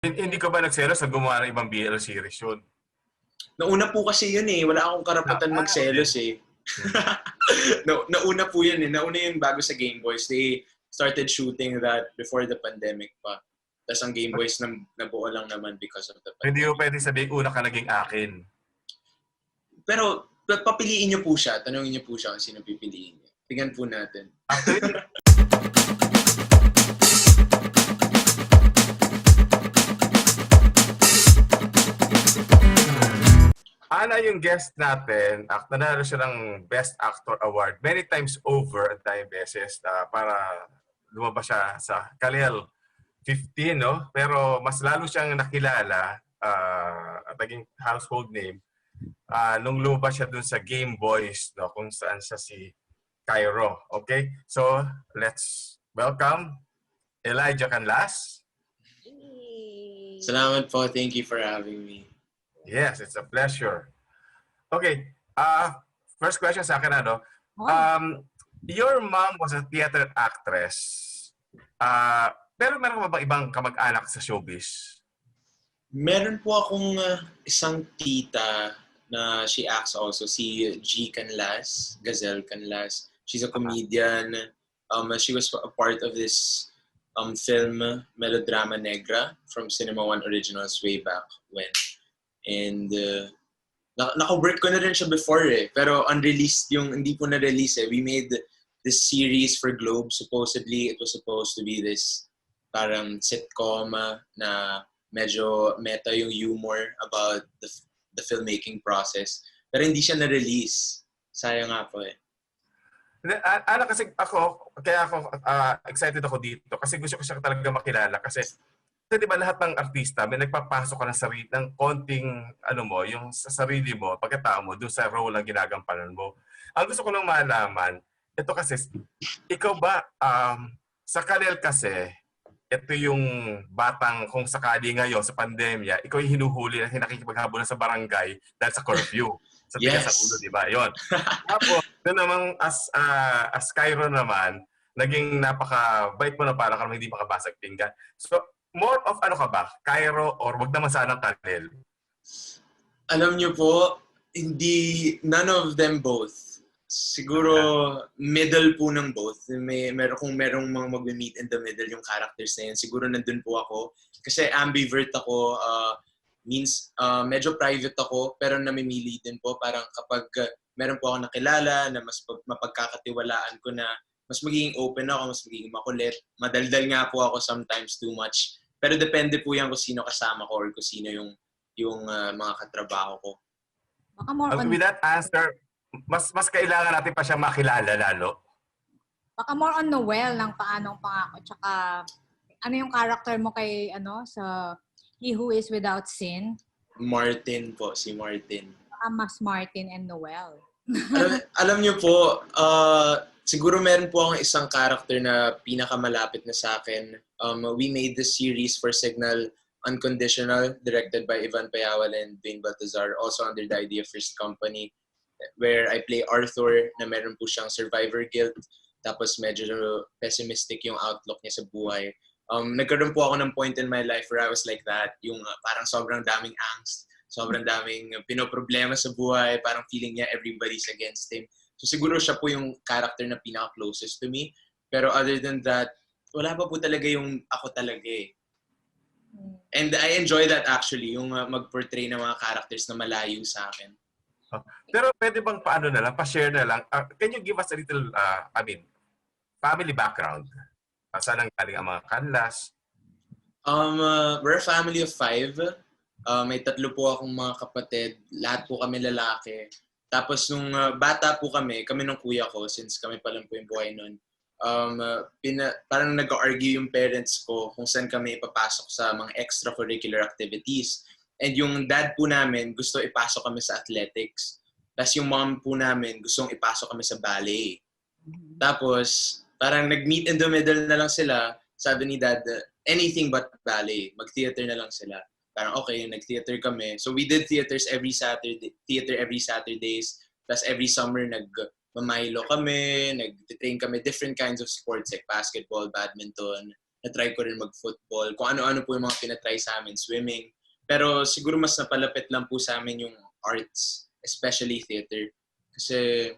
Hindi ka ba nagselos sa gumawa ng ibang BL series yun? Nauna po kasi yun eh. Wala akong karapatan magselos okay. eh. Nauna po yun eh. Nauna yun bago sa Gameboys. They started shooting that before the pandemic pa. Tapos ang Gameboys nabuo lang naman because of the Hindi mo pandemic. pwede sabihin, una ka naging akin. Pero papiliin niyo po siya. Tanungin niyo po siya kung sino pipiliin niyo. Tingnan po natin. Actually, Ana yung guest natin, nanalo siya ng Best Actor Award many times over at tayong beses para lumabas siya sa Kalel 15, no? Pero mas lalo siyang nakilala at naging household name nung lumabas siya dun sa Gameboys, no? Kung saan siya si Cairo. Okay? So, let's welcome Elijah Canlas. Salamat po. Thank you for having me. Yes, it's a pleasure. Okay. First question sa akin, ano? Your mom was a theater actress. Pero meron ka ba ibang kamag-anak sa showbiz? Meron po akong isang tita na she acts also, si G. Canlas, Gazelle Canlas. She's a comedian. She was a part of this film, Melodrama Negra, from Cinema One Originals way back when. And naka-work ko na rin siya before eh. Pero unreleased yung, hindi po na-release eh. We made this series for Globe. Supposedly, it was supposed to be this parang sitcom na medyo meta yung humor about the filmmaking process. Pero hindi siya na-release. Sayang nga po eh. Kasi kaya ako excited ako dito kasi gusto ko siya talaga makilala kasi di ba lahat ng artista may nagpapasok ka ng sarili ng konting yung sa sarili mo, pagkatao mo doon sa role na ginagampanan mo. Ang gusto ko lang malaman, ito kasi ikaw ba sa Kalel kasi ito yung batang kung sakali ngayon sa pandemya, ikaw yung hinuhuli at nakikipaghabulan sa barangay dahil sa curfew. Sa tigas sa ulo, di ba? Yun. Tapos, doon namang as Cairo naman, naging napaka-bait mo na para kang hindi makabasag pinggan. So, more of ano ka ba? Cairo or wag naman sanang Kalel? Alam niyo po, none of them both. Siguro middle po ng both. Kung merong mga mag-meet in the middle yung characters na yun, siguro nandun po ako. Kasi ambivert ako, means medyo private ako, pero namimili din po. Parang kapag meron po ako nakilala na mas mapagkakatiwalaan ko na mas magiging open ako, mas magiging makulit. Madaldal nga po ako sometimes too much. Pero depende po yan kung sino kasama ko or kung sino yung mga katrabaho ko. With that answer, mas kailangan natin pa siyang makilala lalo. Baka more on Noel ng Paanong Pangako. Tsaka ano yung character mo kay sa He Who Is Without Sin? Martin po, si Martin. Baka mas Martin and Noel. alam niyo po, siguro meron po akong isang character na pinakamalapit na sa akin. We made this series for Signal Unconditional, directed by Ivan Payawal and Dwayne Baltazar, also under the Idea First Company, where I play Arthur na meron po siyang survivor guilt, tapos medyo pessimistic yung outlook niya sa buhay. Nagkaroon po ako ng point in my life where I was like that, yung parang sobrang daming angst, sobrang daming pinoproblema sa buhay, parang feeling niya everybody's against him. So siguro siya po yung character na pinaka-closest to me. Pero other than that, wala pa po talaga yung ako talaga eh. And I enjoy that actually, yung mag-portray ng mga characters na malayo sa akin. Pero pwede bang paano na lang, pa-share na lang, can you give us a little, family background? Saan ang galing ang mga Canlas? We're a family of 5. May 3 po akong mga kapatid. Lahat po kami lalaki. Tapos nung bata po kami ng kuya ko, since kami pa lang po yung buhay nun, parang nag-argue yung parents ko kung saan kami ipapasok sa mga extracurricular activities. And yung dad po namin, gusto ipasok kami sa athletics. Tapos yung mom po namin, gustong ipasok kami sa ballet. Tapos, parang nag-meet in the middle na lang sila. Sabi ni dad, anything but ballet. Mag-theater na lang sila. Parang okay, nag-theater kami. So we did theater every Saturdays. Tapos every summer nag-mamilo kami, nag-train kami different kinds of sports like basketball, badminton, na-try ko rin mag-football. Kung ano-ano po yung mga pinatry sa amin, swimming. Pero siguro mas napalapit lang po sa amin yung arts, especially theater. Kasi,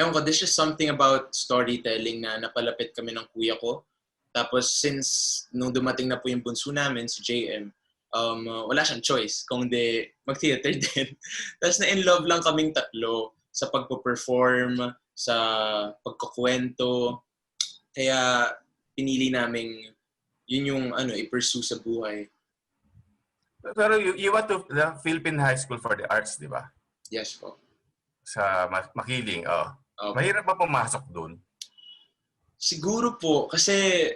ewan ko, there's just something about storytelling na napalapit kami ng kuya ko. Tapos, since nung dumating na po yung bunso namin, si JM, wala siyang choice kung di mag-theater din. Tapos na-in-love lang kaming tatlo sa pagpo-perform, sa pagkukwento. Kaya pinili naming yun yung i-pursue sa buhay. Pero you went to the Philippine High School for the Arts, di ba? Yes po. Sa Makiling, Okay. Mahirap ba pumasok doon? Siguro po, kasi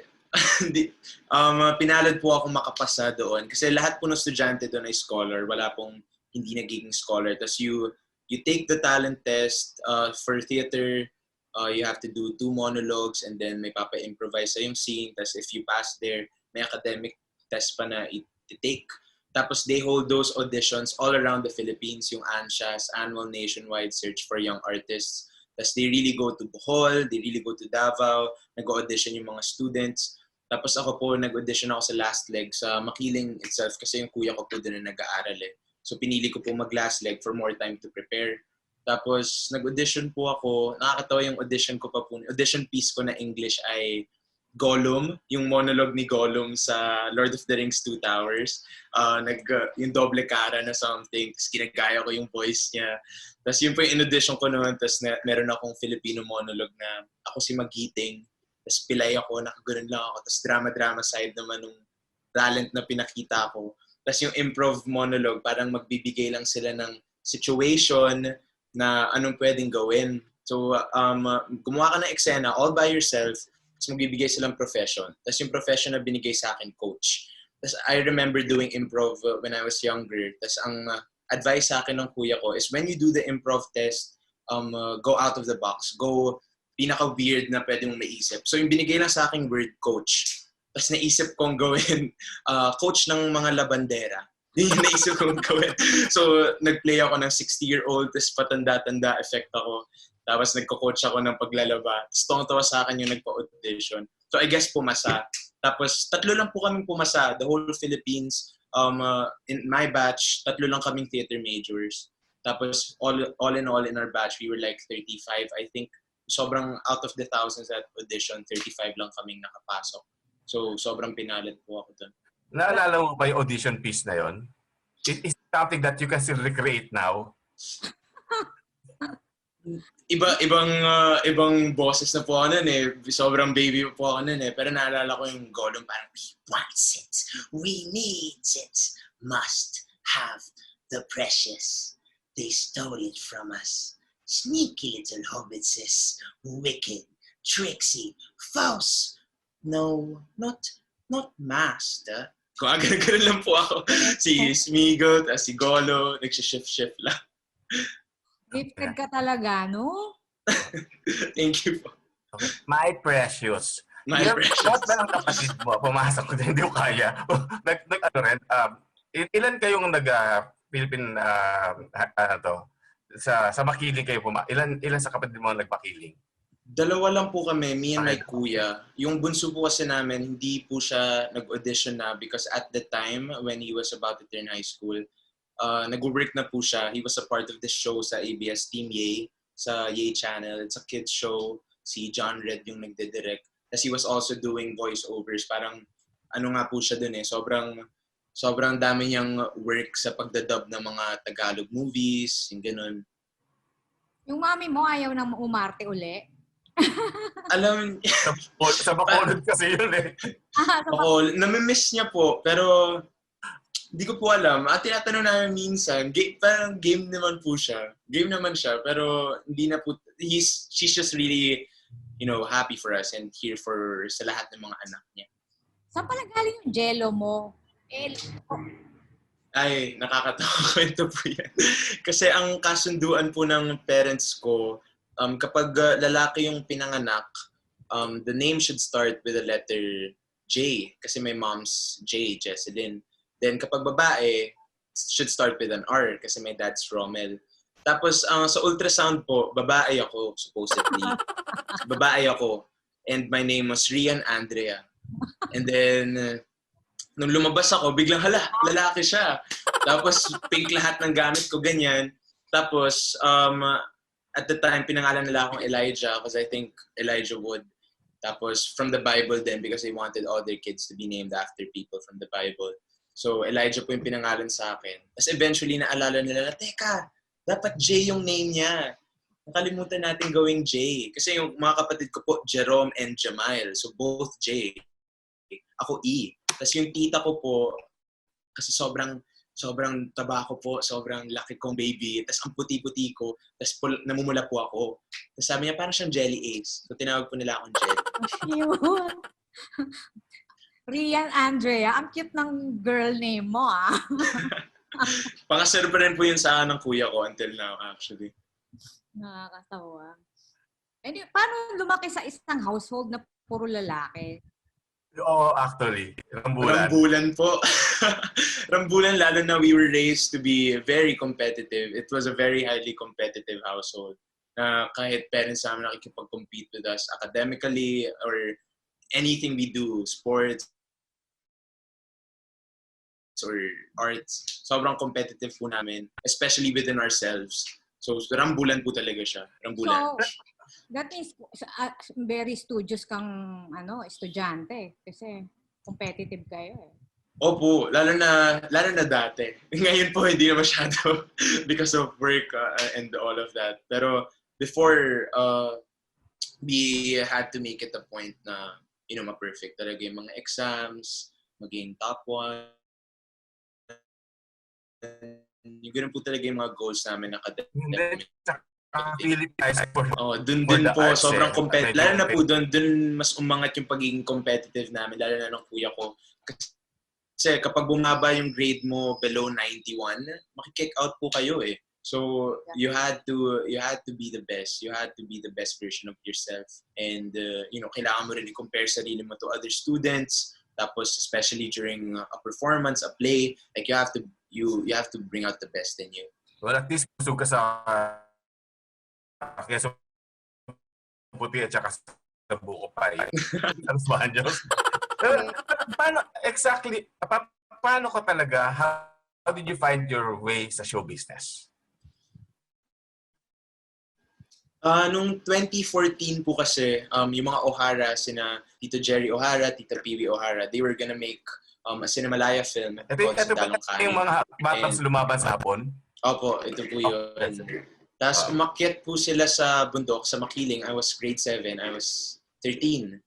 pinalad po ako makapasa doon. Kasi lahat po ng estudyante doon ay scholar. Wala pong hindi nagiging scholar. Tapos you take the talent test for theater. You have to do 2 monologues and then may papa-improvise sa yung scene. Tapos if you pass there, may academic test pa na i-take. Tapos they hold those auditions all around the Philippines, yung ANSIA's Annual Nationwide Search for Young Artists. Tapos they really go to Bohol, they really go to Davao, nag-audition yung mga students. Tapos ako po, nag-audition ako sa last leg sa Makiling itself kasi yung kuya ko po doon na nag-aaral eh. So pinili ko po mag-last leg for more time to prepare. Tapos nag-audition po ako. Nakakatawa yung audition ko pa po. Audition piece ko na English ay Gollum, yung monologue ni Gollum sa Lord of the Rings Two Towers. Yung doble cara na something. Tapos ginagaya ko yung voice niya. Tapos yun po yung in-audition ko naman. Tapos meron akong Filipino monologue na ako si Magiting. Tapos pilay ako, nakaganoon lang ako. Tapos drama-drama side naman ng talent na pinakita ko. Tapos yung improv monologue, parang magbibigay lang sila ng situation na anong pwedeng gawin. So, gumawa ka ng eksena all by yourself. Tapos magbibigay silang profession. Tapos yung profession na binigay sa akin, coach. Tapos I remember doing improv when I was younger. Tapos ang advice sa akin ng kuya ko is when you do the improv test, go out of the box. Go pinaka-weird na pwede mong maisip. So yung binigay lang sa akin word, coach. Tapos naisip kong gawin coach ng mga labandera. Yun yung naisip kong gawin. So nag-play ako ng 60-year-old, tapos patanda-tanda effect ako. Tapos nagko-coach ako ng paglalaba. Tapos tawang-tawa sa akin yung nagpa-audition. So I guess pumasa. Tapos 3 lang po kaming pumasa. The whole Philippines. In my batch, 3 lang kaming theater majors. Tapos all in all in our batch, we were like 35. I think sobrang out of the thousands at audition, 35 lang kaming nakapasok. So sobrang pinalad po ako doon. Naalala mo ba yung audition piece na yon? It is something that you can still recreate now. Ibang boses na po ako nun eh. Sobrang baby po ako nun eh. Pero naalala ko yung Gollum parang, we want it, we need it, must have the precious. They stole it from us. Sneaky little hobbitses, wicked, tricksy, false. No, not master. Kung agad-agad lang po ako. Si Smeagol, si Golo, nagsishift-shift lang. Gifted ka talaga, no? Thank you po. Okay. My precious. My precious. Lahat ba ng kapatid mo? Pumasok ko din, hindi ko kaya. Ilan kayong Philippine, sa Makiling kayo ilan sa kapatid mo nagpakiling? 2 lang po kami, me and my kuya. Yung bunso po kasi namin, hindi po siya nag-audition na because at the time when he was about to turn high school, nag-work na po siya. He was a part of the show sa ABS Team Yay, sa Yay Channel. It's a kids show. Si John Red yung nagde-direct. Tapos he was also doing voiceovers. Parang ano nga po siya dun eh. Sobrang dami niyang work sa pagdadub ng mga Tagalog movies, yung ganun. Yung mami mo ayaw nang umarte uli? Alam, sa Bacolod kasi yun eh. Bacolod, namimiss niya po, pero hindi ko po alam. Tinatanong namin minsan, parang game naman po siya. Game naman siya, pero hindi na po, she's just really, happy for us and here for sa lahat ng mga anak niya. Saan pala galing yung Jelo mo? Ay, nakakatawa kwento po yan. Kasi ang kasunduan po ng parents ko, kapag lalaki yung pinanganak, the name should start with the letter J. Kasi may mom's J, Jesselyn. Then kapag babae, should start with an R. Kasi may dad's Rommel. Tapos sa ultrasound po, babae ako, supposedly. Babae ako. And my name was Rhian Andrea. And then, nung lumabas ako, biglang lalaki siya. Tapos, pink lahat ng gamit ko, ganyan. Tapos, at the time, pinangalan nila akong Elijah because I think Elijah would. Tapos, from the Bible then because they wanted all their kids to be named after people from the Bible. So, Elijah po yung pinangalan sa akin. Tapos, eventually, naalala nila na, teka, dapat J yung name niya. Nakalimutan natin gawing J. Kasi yung mga kapatid ko po, Jerome and Jamail. So, both J. Ako E. Tapos yung tita ko po, kasi sobrang taba ko po, sobrang laki kong baby. Tapos ang puti-puti ko, tapos namumula po ako. Tapos sabi niya, parang siyang Jelly Ace. So tinawag po nila akong Jelly. Yun. Rhian Andrea, ang cute ng girl name mo, ah. Pangasar pa rin po yun sa ng kuya ko until now, actually. Nakakatawa. And paano lumaki sa isang household na puro lalaki? Oo, actually. Rambulan. Rambulan po. Rambulan, lalo na we were raised to be very competitive. It was a very highly competitive household. Kahit parents namin nakikipag-compete with us academically or anything we do, sports or arts, sobrang competitive po namin, especially within ourselves. So, rambulan po talaga siya. Rambulan. So, that means very studious kang estudyante kasi competitive kayo eh. Opo, lalo na dati. Ngayon po hindi na masyado because of work and all of that. Pero before we had to make it a point na ma-perfect talaga yung mga exams, maging top 1. Yung ganun po talaga yung mga goals namin academic. Philippines. Dun din po, sobrang competitive. Lalo na po dun mas umangat yung pagiging competitive namin, lalo na ng kuya ko. Kasi kapag bumaba yung grade mo below 91, maki-kick out po kayo eh. So you had to be the best. You had to be the best version of yourself. And kailangan mo rin i-compare sarili mo to other students. Tapos especially during a performance, a play, like you have to bring out the best in you. Well, at least busog ka sa kaya puti at saka sa buko pa eh. Ang Spanyol. Paano ka talaga, how did you find your way sa show business? Nung 2014 po kasi, yung mga O'Hara, sina Tito Jerry O'Hara, Tita Piwi O'Hara, they were gonna make a Cinemalaya film called Ito ba Dalong Kanin. yung mga batang lumaban sa hapon? Opo, ito po yun. Tapos umakyat po sila sa bundok, sa Makiling. I was grade 7. I was 13.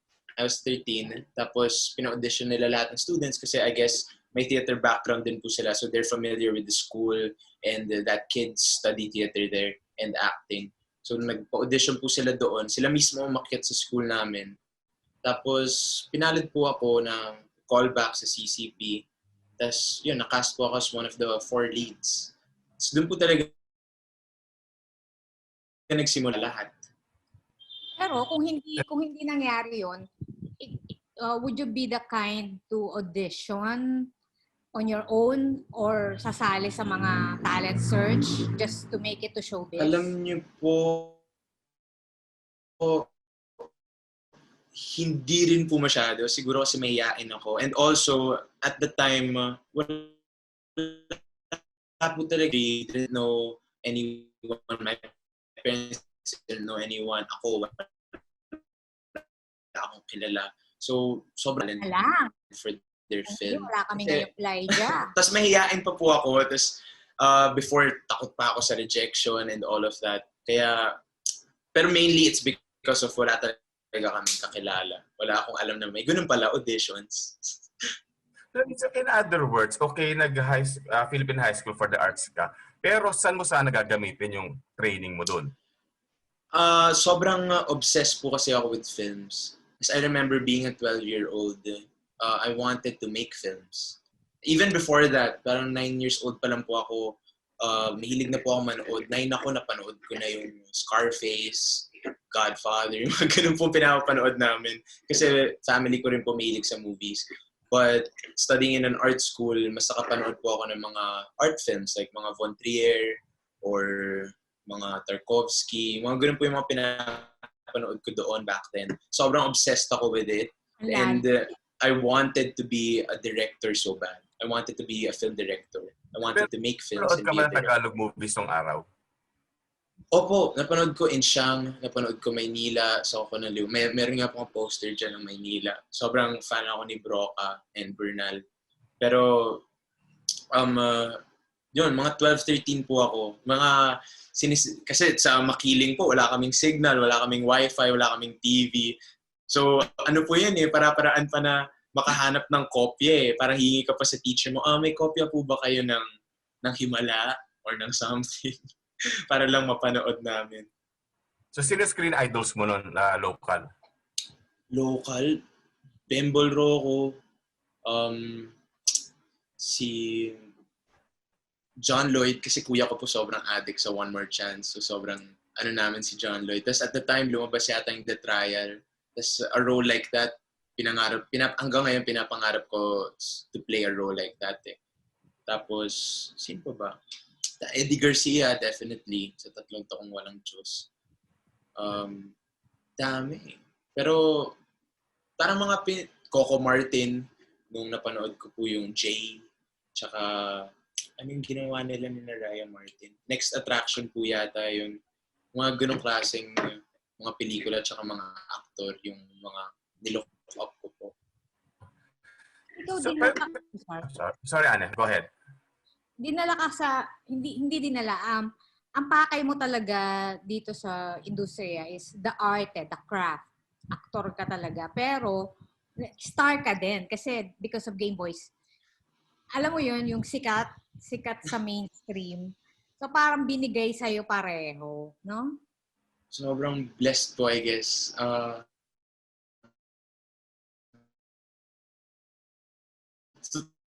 Tapos pina-audition nila lahat ng students kasi I guess may theater background din po sila. So they're familiar with the school and that kids study theater there and acting. So nagpa-audition po sila doon. Sila mismo umakyat sa school namin. Tapos pinalad po ako ng callback sa CCP. Tapos yun, nakast po ako as one of the 4 leads. So doon po talaga nagsimula lahat. Pero kung hindi nangyari yon, would you be the kind to audition on your own or sasali sa mga talent search just to make it to showbiz? Alam niyo po, hindi rin po masyado. Siguro kasi mahihain ako. And also, at the time, wala po talaga. I didn't know anyone. My parents didn't know anyone. Ako, wala akong kilala. So, sobrang for their film. Wala kami ngayong Elijah. Tapos mahihain pa po ako. Tapos, before, takot pa ako sa rejection and all of that. Kaya, pero mainly, it's because of wala talaga kami kakilala. Wala akong alam na may ganun pala, auditions. In other words, okay, Philippine High School for the Arts ka. Pero saan mo sana gagamitin yung training mo dun? Sobrang obsessed po kasi ako with films. As I remember being a 12-year-old, I wanted to make films. Even before that, parang 9 years old pa lang po ako, mahilig na po ako manood. 9 ako, napanood ko na yung Scarface, Godfather, yung mga ganun po pinapanood namin. Kasi family ko rin po mahilig sa movies. But studying in an art school, mas nakapanood po ako ng mga art films like mga Von Trier or mga Tarkovsky. Mga ganun po yung mga pinapanood ko doon back then. Sobrang obsessed ako with it. And I wanted to be a director so bad. I wanted to be a film director. I wanted to make films Napanood and ka be ba a ng director. Tagalog movies nung araw? Opo, napanood ko Niyang, napanood ko Maynila, sa Nakaka-aliw. Meron nga po akong poster dyan ng Maynila. Sobrang fan ako ni Broca and Bernal. Pero, yun, mga 12, 13 po ako. Kasi sa Makiling po, wala kaming signal, wala kaming wifi, wala kaming TV. So, ano po yan para-paraan pa na makahanap ng kopya Parang hingi ka pa sa teacher mo, may kopya po ba kayo ng Himala or ng something? Para lang mapanood namin. So, sino screen idols mo nun na local? Local? Bembol Rocco, si John Lloyd, kasi kuya ko po sobrang addict sa One More Chance. So sobrang namin si John Lloyd. Tapos at the time, lumabas yata yung The Trial. Tapos a role like that, hanggang ngayon pinapangarap ko to play a role like that Tapos, sino pa ba? Eddie Garcia, definitely. Sa Tatlong Taong Walang Diyos. Dami. Pero, parang mga Coco Martin, nung napanood ko po yung Jay, tsaka, yung ginawa nila ni Rhian Martin. Next Attraction po yata yung mga ganong klaseng mga pelikula tsaka mga aktor, yung mga nilook up ko po. Ikaw So, dinala sorry, Anne. Go ahead. Dinala ka sa, hindi dinala. Ang pakay mo talaga dito sa industriya is the art, the craft. Aktor ka talaga. Pero, star ka din. Kasi because of Gameboys, alam mo yun, yung sikat sa mainstream. So, parang binigay sa'yo pareho. No? Sobrang blessed po, I guess.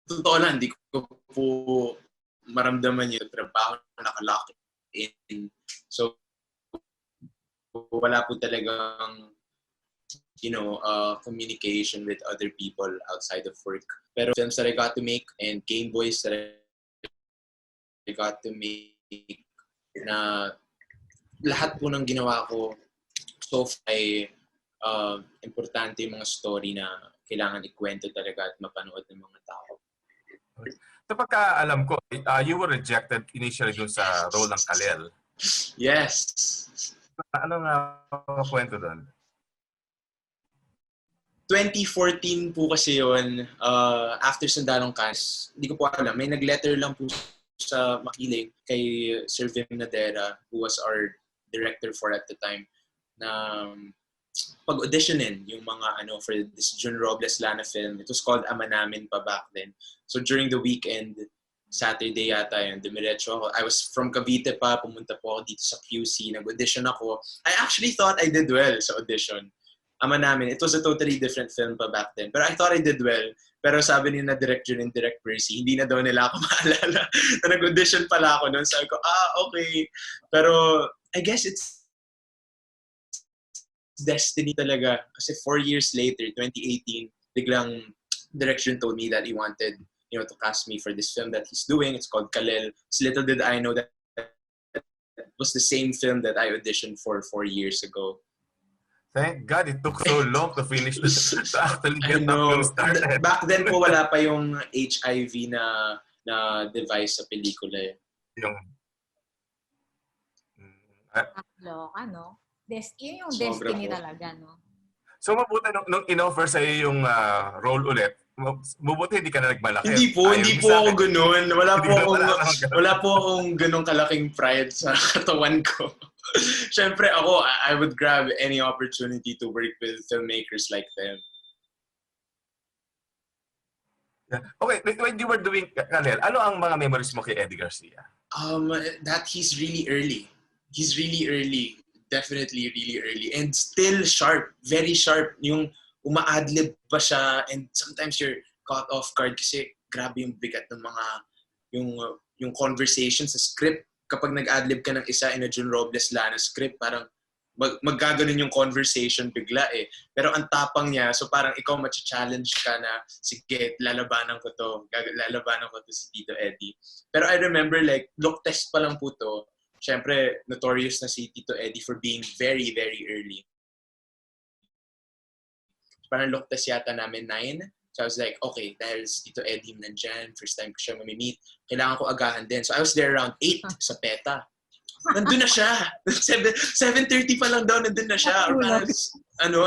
Totoo lang, hindi ko po maramdaman yung trabaho na nakalock in. So, wala po talagang, communication with other people outside of work. Pero films that I got to make and Gameboys that I got to make na lahat po ng ginawa ko so ay importante yung mga story na kailangan ikwento talaga at mapanood ng mga tao. So pagka-alam ko, you were rejected initially dun sa role ng Kalel. Yes. Ano nga kwento doon? 2014 po kasi yun, after Sandalong Cast, hindi ko po alam, may nag-letter lang po sa Makiling kay Sir Vim Nadera, who was our director for at the time, na pag-auditionin yung mga for this Jun Robles Lana film. It was called Ama Namin pa back then. So during the weekend, Saturday yata yun, dumiretso ako. I was from Cavite pa, pumunta po ako dito sa QC, nag-audition ako. I actually thought I did well sa audition. Ama Namin, it was a totally different film pa back then. Pero I thought I did well. Pero sabi ni na Direct Jun and Direct Percy, hindi na daw nila ako maalala na nag-audition pala ako noon. Sabi ko, okay. Pero I guess it's destiny talaga. Kasi 4 years later, 2018, biglang Direct Jun told me that he wanted to cast me for this film that he's doing. It's called Kalel. So little did I know that it was the same film that I auditioned for 4 years ago. Thank God it took so long to finish to actually get that film started. Back then po wala pa yung HIV na device sa pelikula. Yung Yun yung destiny talaga, no? So mabuti nung in-offer sa'yo yung role ulit, mabuti hindi ka na nagmalaki. Hindi po ako ganun. Wala po akong ganung kalaking pride sa katawan ko. Siyempre ako, I would grab any opportunity to work with filmmakers like them. Yeah. Okay, when you were doing Kalel, ano ang mga memories mo kay Eddie Garcia? That he's really early. He's really early. Definitely really early. And still sharp. Very sharp. Yung uma-adlib pa siya and sometimes you're caught off guard kasi grabe yung bigat ng mga yung conversation sa script. Kapag nag-adlib ka ng isa in a Jun Robles Lana script, parang maggaganon yung conversation bigla Pero ang tapang niya, so parang ikaw matcha-challenge ka na, sige, lalabanan ko to si Tito Eddie. Pero I remember look test pa lang po to. Siyempre, notorious na si Tito Eddie for being very, very early. parang look test yata namin 9. So I was like, okay, dahil Tito Eddie nandyan, first time ko siya mamimit, kailangan ko agahan din. So I was there around 8 sa PETA. Nandun na siya. 7:30 pa lang daw, nandun na siya. Or parang,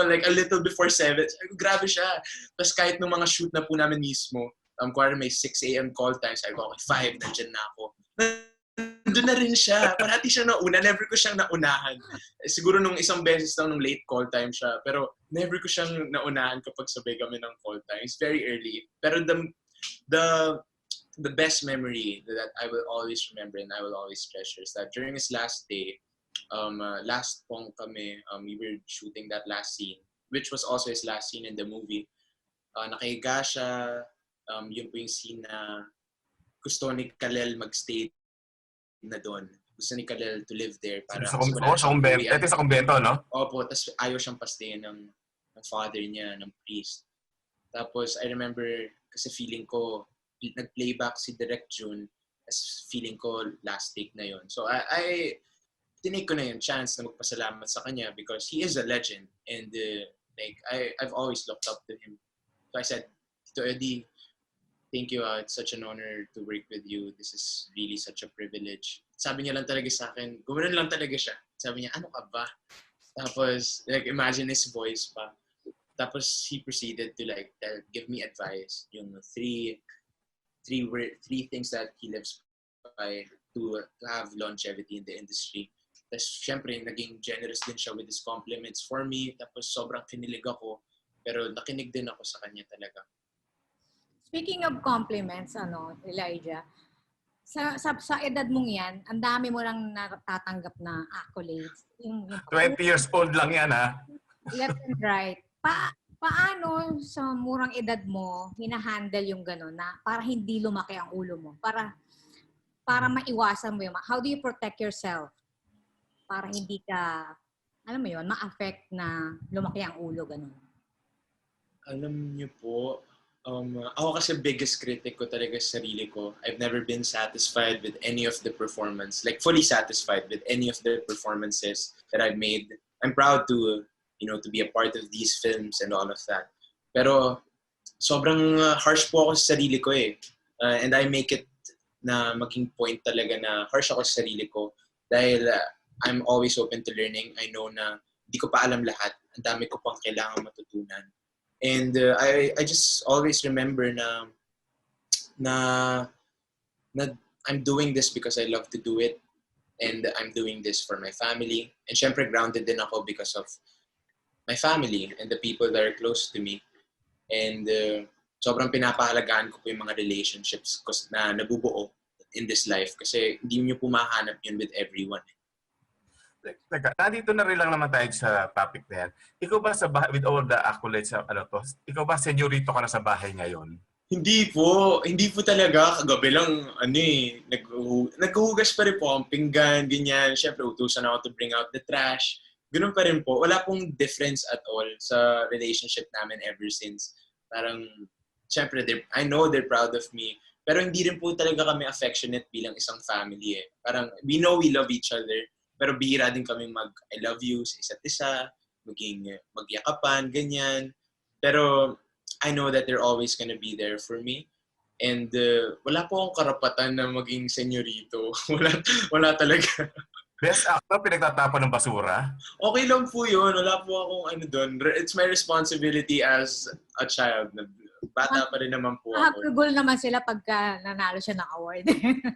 like a little before 7. Grabe siya. Tapos kahit nung mga shoot na po namin mismo, kuwari may 6 a.m. call time, sabi ko, okay, 5, nandyan na ako. Nandun na rin siya. Parati siya nauna. Never ko siyang naunahan. Siguro nung isang beses daw nung late call time siya. Pero never ko siyang naunahan kapag sabay kami ng call time. It's very early. Pero the best memory that I will always remember and I will always treasure is that during his last day, last pong kami, we were shooting that last scene, which was also his last scene in the movie. Nakahiga siya, yun po yung scene na gusto ni Kalel mag-stay na doon. Gusto ni Kalel to live there. Para sa kumbento. Ito sa kumbento, no? Opo, tapos ayaw siyang pastayin ng father niya, ng priest. Tapos I remember, kasi feeling ko, nag-playback si Direct June, as feeling ko last take na yon. So I tinake ko na yung chance na magpasalamat sa kanya because he is a legend and I've always looked up to him. So I said, Tito Eddie, thank you. It's such an honor to work with you. This is really such a privilege. Sabi niya lang talaga sa akin, gumanon lang talaga siya. Sabi niya, ano ka ba? Tapos, like, imagine his voice pa. Tapos, he proceeded to like give me advice. Yung three things that he lives by to have longevity in the industry. Tapos, syempre, naging generous din siya with his compliments for me. Tapos, sobrang kinilig ako. Pero nakinig din ako sa kanya talaga. Speaking of compliments, Elijah, sa edad mong yan, ang dami mo lang natatanggap na accolades. Yung 20 years old lang yan, ha? Left and right. Paano sa murang edad mo hinahandle yung gano'n na para hindi lumaki ang ulo mo? Para maiwasan mo yung... How do you protect yourself? Para hindi ka, alam mo yun, ma-affect na lumaki ang ulo, gano'n. Alam niyo po, ako kasi biggest critic ko talaga sa sarili ko. I've never been satisfied with any of the performance, like fully satisfied with any of the performances that I've made. I'm proud to be a part of these films and all of that. Pero sobrang harsh po ako sa sarili ko eh. And I make it na maging point talaga na harsh ako sa sarili ko dahil I'm always open to learning. I know na hindi ko pa alam lahat. Ang dami ko pang kailangan matutunan. And I just always remember na I'm doing this because I love to do it. And I'm doing this for my family. And syempre grounded din ako because of my family and the people that are close to me. And sobrang pinapahalagaan ko po yung mga relationships na nabubuo in this life. Kasi hindi nyo po mahanap yun with everyone. Teka, nandito na rin lang naman tayo sa topic na yan. Ikaw ba sa bahay, with all the accolades, ikaw ba senyorito ka na sa bahay ngayon? Hindi po talaga. Kagabi lang, naghuhugas pa rin po ang pinggan, ganyan. Siyempre, utusan ako to bring out the trash. Ganun pa rin po. Wala pong difference at all sa relationship namin ever since. Parang, siyempre, I know they're proud of me. Pero hindi rin po talaga kami affectionate bilang isang family eh. Parang, we know we love each other. Pero bihira din kami I love you sa isa't isa, magyakapan, ganyan. Pero I know that they're always gonna be there for me. And wala po akong karapatan na maging senyorito. wala talaga. Best actor, pinagtatapon ng basura? Okay lang po yun. Wala po akong doon. It's my responsibility as a child. Bata pa rin naman po ako. Gul naman sila pagka nanalo siya ng award.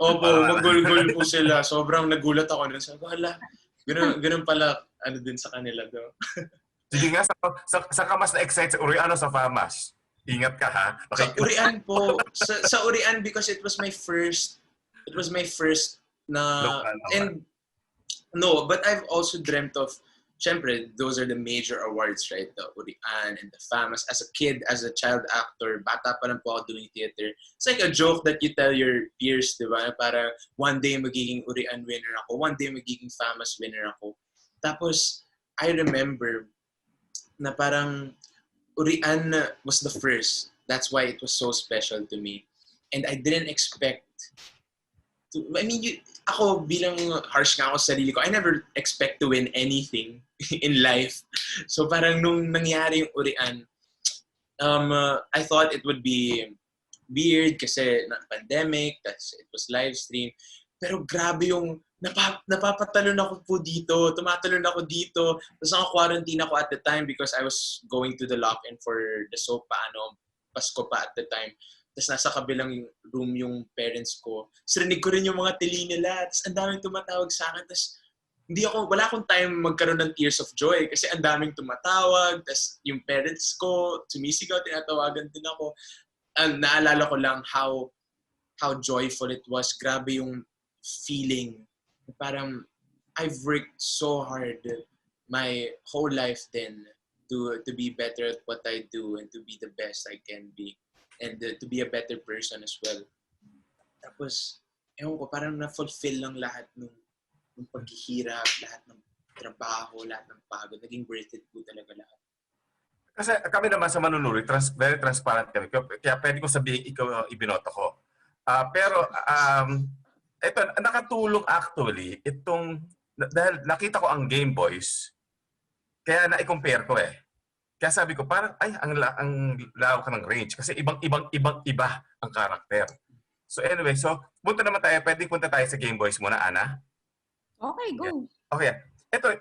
Opo, mag-gul po sila. Sobrang nagulat ako nun. Sabi ko, hala, ganun pala din sa kanila do. Sige nga, sa ka mas na-excite sa Urian o sa FAMAS? Ingat ka ha. Sa Urian po. Sa Urian because it was my first na... And no, but I've also dreamt of, syempre, those are the major awards, right? The Urian and the FAMAS. As a kid, as a child actor, bata pa lang po ako doing theater. It's like a joke that you tell your peers, di ba? Para one day magiging Urian winner ako, one day magiging FAMAS winner ako. Tapos, I remember na parang Urian was the first. That's why it was so special to me. And I didn't expect ako bilang harsh nga ako sa sarili ko, I never expect to win anything in life. So parang nung nangyari yung Urian, I thought it would be weird kasi pandemic, tas it was live stream. Pero grabe yung napapatalon ako po dito, tumatalon ako dito. Tapos naka-quarantine ako at the time because I was going to the lock-in for the soap Paano, Pasko pa at the time. Tapos nasa kabilang room yung parents ko. Tapos rinig ko rin yung mga tili nila. Tapos ang daming tumatawag sa akin. Tapos wala akong time magkaroon ng tears of joy kasi ang daming tumatawag. Tapos yung parents ko, sumisigaw, tinatawagan din ako. Naalala ko lang how joyful it was. Grabe yung feeling. Parang I've worked so hard my whole life then to be better at what I do and to be the best I can be and to be a better person as well. Tapos, ewan ko, parang na-fulfill lang lahat ng paghihirap, lahat ng trabaho, lahat ng pagod. Naging worth it po talaga lahat. Kasi kami naman sa manunuri, very transparent kami. Kaya pwede ko sabihin ikaw ibinoto ko. Pero ito, nakatulong actually itong, dahil nakita ko ang Gameboys, kaya na-compare ko eh. Kaya sabi ko, parang, ang lawak ng range. Kasi iba ang karakter. So anyway, punta naman tayo, pwede punta tayo sa Gameboys muna, Ana? Okay, go. Okay.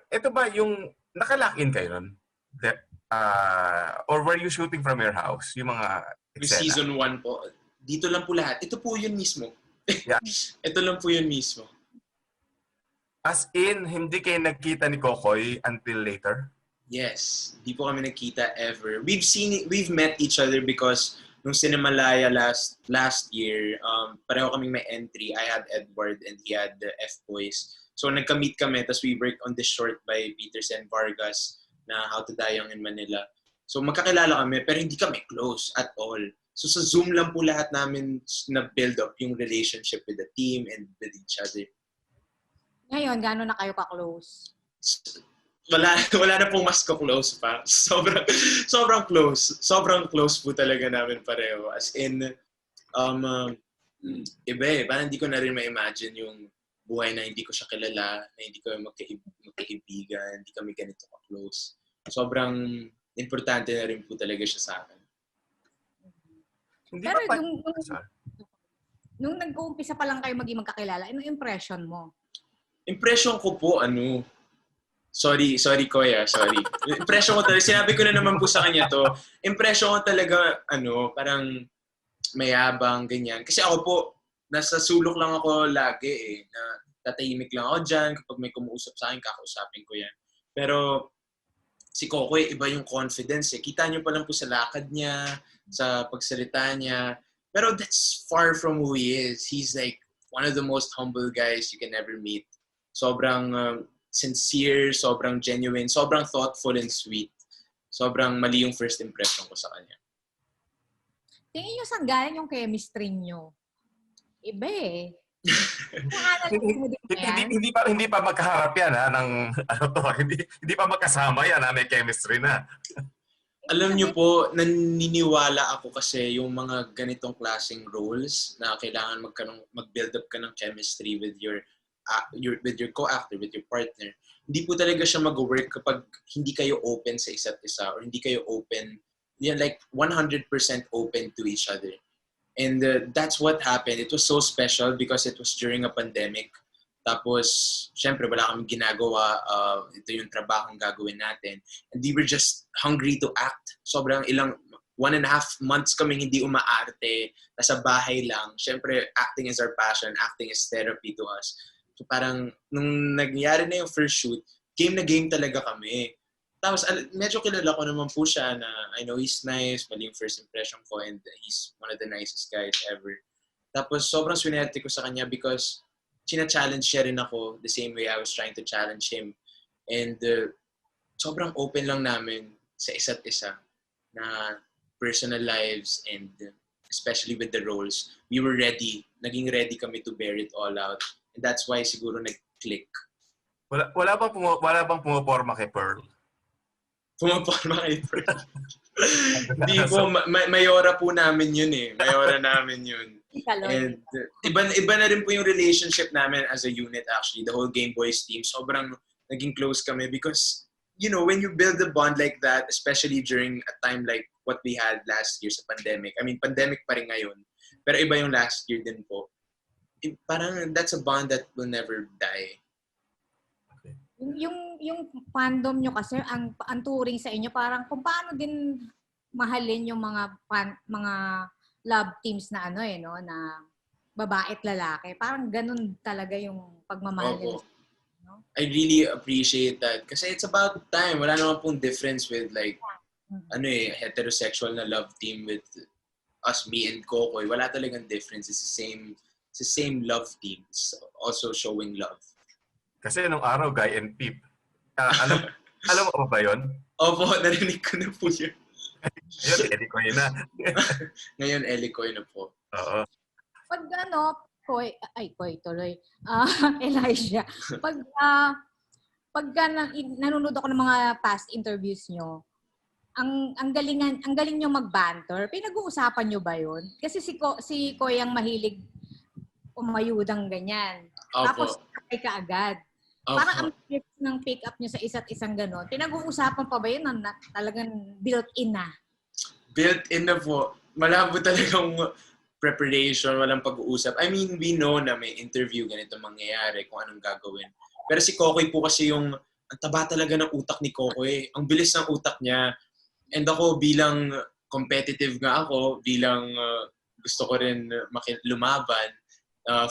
Ito ba yung, nakalock-in kayo nun? Or were you shooting from your house? Yung mga eksena? Season 1 po. Dito lang po lahat. Ito po yun mismo. Yeah. Ito lang po yun mismo. As in, hindi kayo nagkita ni Kokoy until later? Yes. Hindi po kami nagkita ever. We've met each other because nung Cinemalaya last year, pareho kaming may entry. I had Edward and he had the F-Boys. So nagka-meet kami, tapos we worked on this short by Peterson Vargas na How to Die Young in Manila. So magkakilala kami, pero hindi kami close at all. So sa Zoom lang po lahat namin na-build up yung relationship with the team and with each other. Ngayon, gano'n na kayo ka-close? Wala na pong mas ka-close pa. Sobrang close. Sobrang close po talaga namin pareho. As in, iba eh. Parang hindi ko na rin ma-imagine yung buhay na hindi ko siya kilala, na hindi ko magkaibigan, hindi kami ganito ka-close. Sobrang importante na rin po talaga siya sa akin. Pero nung nag-uumpisa pa lang kayo maging magkakilala, anong impression mo? Impression ko po, Sorry, Koya, sorry. Impression ko talaga, sinabi ko na naman po sa kanya to, impression ko talaga, parang mayabang, ganyan. Kasi ako po, nasa sulok lang ako lagi eh, na tatahimik lang ako dyan, kapag may kumuusap sa akin, kakausapin ko yan. Pero si Kokoy, iba yung confidence eh. Kita niyo pa lang po sa lakad niya, sa pagsalita niya. Pero that's far from who he is. He's like one of the most humble guys you can ever meet. Sobrang sincere, sobrang genuine, sobrang thoughtful and sweet. Sobrang mali yung first impression ko sa kanya. Tingin nyo saan galing yung chemistry nyo? Iba eh. Hindi pa magkaharap yan hindi pa magkasama yan may chemistry na. Alam niyo po, naniniwala ako kasi yung mga ganitong klaseng roles na kailangan mag-build up ka ng chemistry with your co-actor, with your partner. Hindi po talaga siya mag-work kapag hindi kayo open sa isa't isa or hindi kayo open, like 100% open to each other. And that's what happened. It was so special because it was during a pandemic. Tapos, syempre, wala kaming ginagawa. Ito yung trabahong gagawin natin. And we were just hungry to act. Sobrang 1.5 months kaming hindi umaarte. Nasa bahay lang. Syempre, acting is our passion. Acting is therapy to us. So parang, nung nangyari na yung first shoot, game na game talaga kami. Tapos, medyo kilala ko naman po siya na I know he's nice, mali yung first impression ko, and he's one of the nicest guys ever. Tapos, sobrang swinerte ko sa kanya because china-challenge siya rin ako the same way I was trying to challenge him. And sobrang open lang namin sa isa't isa na personal lives and especially with the roles. We were ready. Naging ready kami to bear it all out. And that's why siguro nag-click. Wala bang pumaporma kay Pearl? Pumaporma kay Pearl? Hindi po. Mayora po namin yun eh. Mayora namin yun. And iba na rin po yung relationship namin as a unit actually. The whole Gameboys team. Sobrang naging close kami because, you know, when you build a bond like that, especially during a time like what we had last year sa pandemic. I mean, pandemic pa rin ngayon. Pero iba yung last year din po. Parang that's a bond that will never die. Yung fandom nyo kasi, ang turing sa inyo, parang kung paano din mahalin yung mga love teams na no, na babae at lalaki. Parang ganun talaga yung pagmamahal nila. No? I really appreciate that. Kasi it's about time. Wala naman pong difference with like, heterosexual na love team with us, me and Kokoy. Wala talagang difference. It's the same love team. It's also showing love. Kasi nung araw, Guy and Peep. Alam mo ba yun? Opo, narinig ko na po yun. Ngayon, Eddie Koy na. Ngayon, Ellie Koy na po. Oo. Pag Koy tuloy. Elijah. Pagka nanonood ako ng mga past interviews nyo, ang galing nyo mag-banter. Pinag-uusapan nyo ba yun? Kasi si Koy ang mahilig umayudang ganyan. Opo. Tapos ay kaagad. Parang ang tips ng pick-up nyo sa isa't isang gano'n. Pinag-uusapan pa ba yun na talagang built-in na? Built-in na po. Malabo talagang preparation, walang pag-uusap. I mean, we know na may interview, ganito mangyayari, kung anong gagawin. Pero si Kokoy po kasi ang taba talaga ng utak ni Kokoy. Ang bilis ng utak niya. And ako bilang competitive nga ako, bilang gusto ko rin lumaban,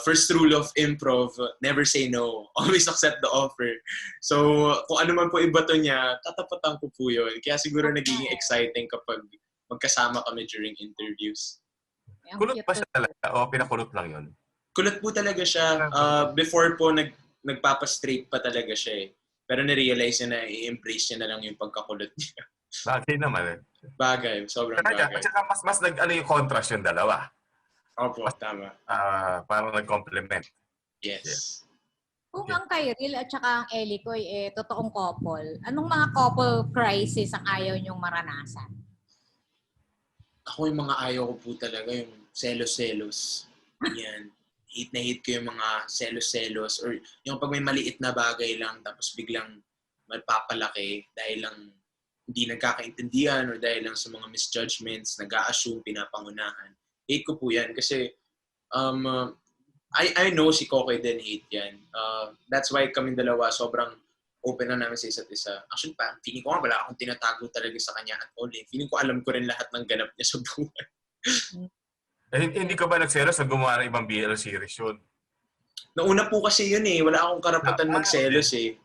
first rule of improv, never say no. Always accept the offer. So, kung ano man po ibato niya, tatapatan ko po yun. Kaya siguro nagiging exciting kapag magkasama kami during interviews. Kulot ba siya talaga? O pinakulot lang yun? Kulot po talaga siya. Before po, nagpapastraight pa talaga siya eh. Pero na-realize niya na i-embrace niya na lang yung pagkakulot niya. Bagay naman eh. Bagay. Sobrang bagay. At saka mas yung contrast yung dalawa. Opo, tama. Parang nag-complement. Yes. Kung ang Kyril at saka ang Ellie Koy totoong couple, anong mga couple crisis ang ayaw nyong maranasan? Ako yung mga ayaw ko po talaga, yung selos-selos. Yan. Hate na hate ko yung mga selos-selos or yung pag may maliit na bagay lang tapos biglang magpapalaki dahil lang hindi nagkakaintindihan or dahil lang sa mga misjudgments, nag-a-assume, pinapangunahan. Hate ko po yan kasi I know si Kokoy din hate yan. That's why kami dalawa sobrang open na namin sa isa't isa. Actually, feeling ko nga wala akong tinatago talaga sa kanya at all. Feeling ko alam ko rin lahat ng ganap niya sa buhay. Hindi ka ba nagselos sa gumawa ng ibang BL series yun? Nauna po kasi yun eh. Wala akong karapatan magselos eh.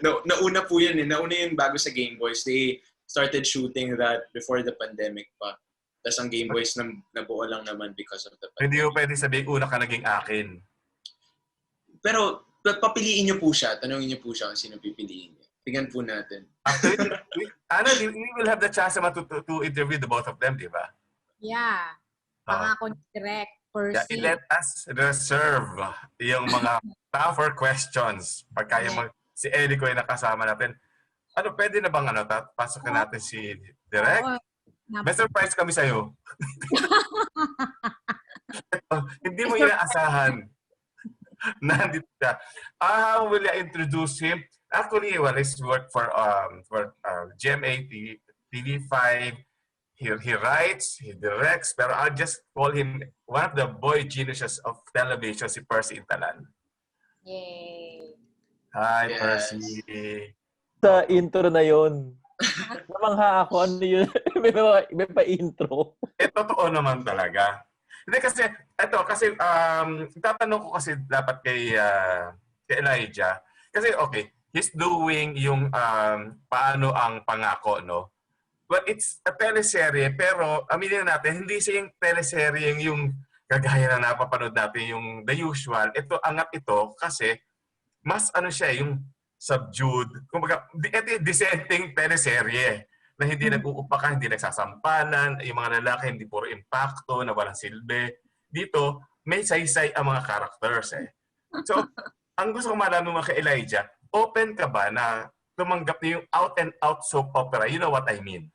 Nauna po yun eh. Nauna yun bago sa Gameboys. They started shooting that before the pandemic pa. Tapos ang Gameboys nabuo lang naman because of the pandemic. Hindi mo pwede sabihin una ka naging akin. Pero papiliin niyo po siya. Tanungin niyo po siya kung sino pipiliin niya. Tingnan po natin. Actually, we will have the chance to interview the both of them, di ba? Yeah. Pangako direct. Yeah, let us reserve yung mga tougher questions. Pagka yung si Eddie ko ay nakasama natin. Pwede na bang pasokin natin si Direk? May surprise kami sa'yo. Hindi mo inaasahan. Nandito siya. How will I introduce him? Actually, he's worked for GMA TV5. He writes, he directs, pero I'll just call him one of the boy geniuses of television, si Percy Intalan. Yay! Hi, Yes. Percy. Sa intro na yun. Namangha ako, ano yun? may pa-intro. Totoo naman talaga. Hindi kasi, tatanong ko kasi dapat kay Elijah. Kasi okay, he's doing yung Paano ang Pangako, no? But it's a teleserye, pero aminin natin, hindi siya yung teleserye yung kagaya na napapanood natin, yung the usual. Ito, angat ito kasi mas siya, yung subdued. Kumbaga, ito yung dissenting teleserye na hindi nag-uupakan, hindi nagsasampalan, yung mga lalaki hindi puro impacto, na walang silbi. Dito, may saysay ang mga characters eh. So, ang gusto ko malaman mo kay Elijah, open ka ba na tumanggap niyo yung out and out soap opera? You know what I mean?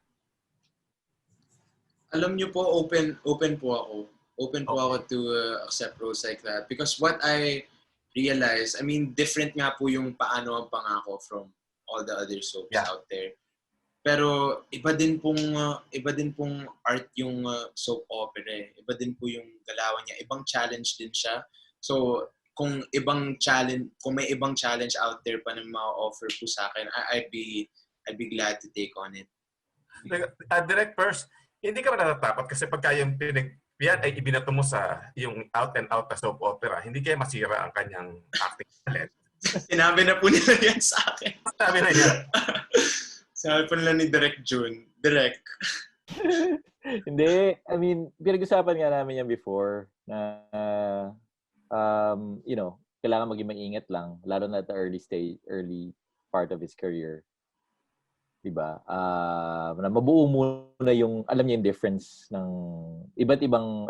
Alam niyo po, open po ako. Open po ako to accept roles like that. Because what I realized, I mean, different nga po yung Paano ang Pangako from all the other soaps out there. Pero iba din pong art yung soap opera eh. Iba din po yung galawan niya. Ibang challenge din siya. So, kung may ibang challenge out there pa na ma-offer po sa akin, I'd be glad to take on it. Direct first, hindi ka ba natatakot kasi pagka yung yan ay ibinato mo sa yung out and out na soap opera, hindi kaya masira ang kanyang acting talent? Sinabi na po nila yan sa akin. Sabi na niya. Sabi po nila ni Direct June. Direct. Hindi. I mean, pinag-usapan nga namin yan before na, kailangan maging maingat lang, lalo na at the early part of his career. Diba? Na mabuo muna yung, alam niya yung difference ng iba't ibang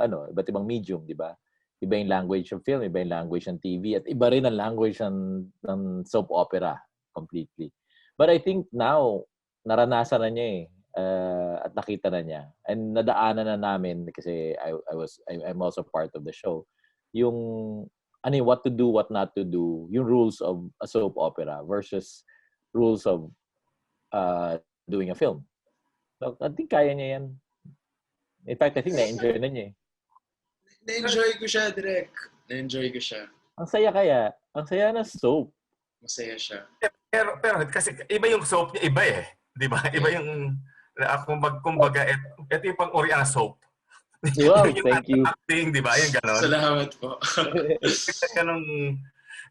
medium, diba? Iba yung language ng film, iba yung language ng TV, at iba rin ang language ng soap opera completely. But I think now, naranasan na niya at nakita na niya. And nadaanan na namin kasi I'm also part of the show. Yung what to do, what not to do, yung rules of a soap opera versus rules of doing a film. So, I think kaya niya yan. In fact, I think na-enjoy na niya. Na-enjoy ko siya, Direk. Na-enjoy ko siya. Ang saya kaya. Ang saya ng soap. Masaya siya. Pero kasi iba yung soap niya, iba eh. Di ba? Iba yung, kumbaga, ito yung pang-uri ang soap. Wow, thank you. Acting, di ba? Yung gano'n. Salamat po. Ganong,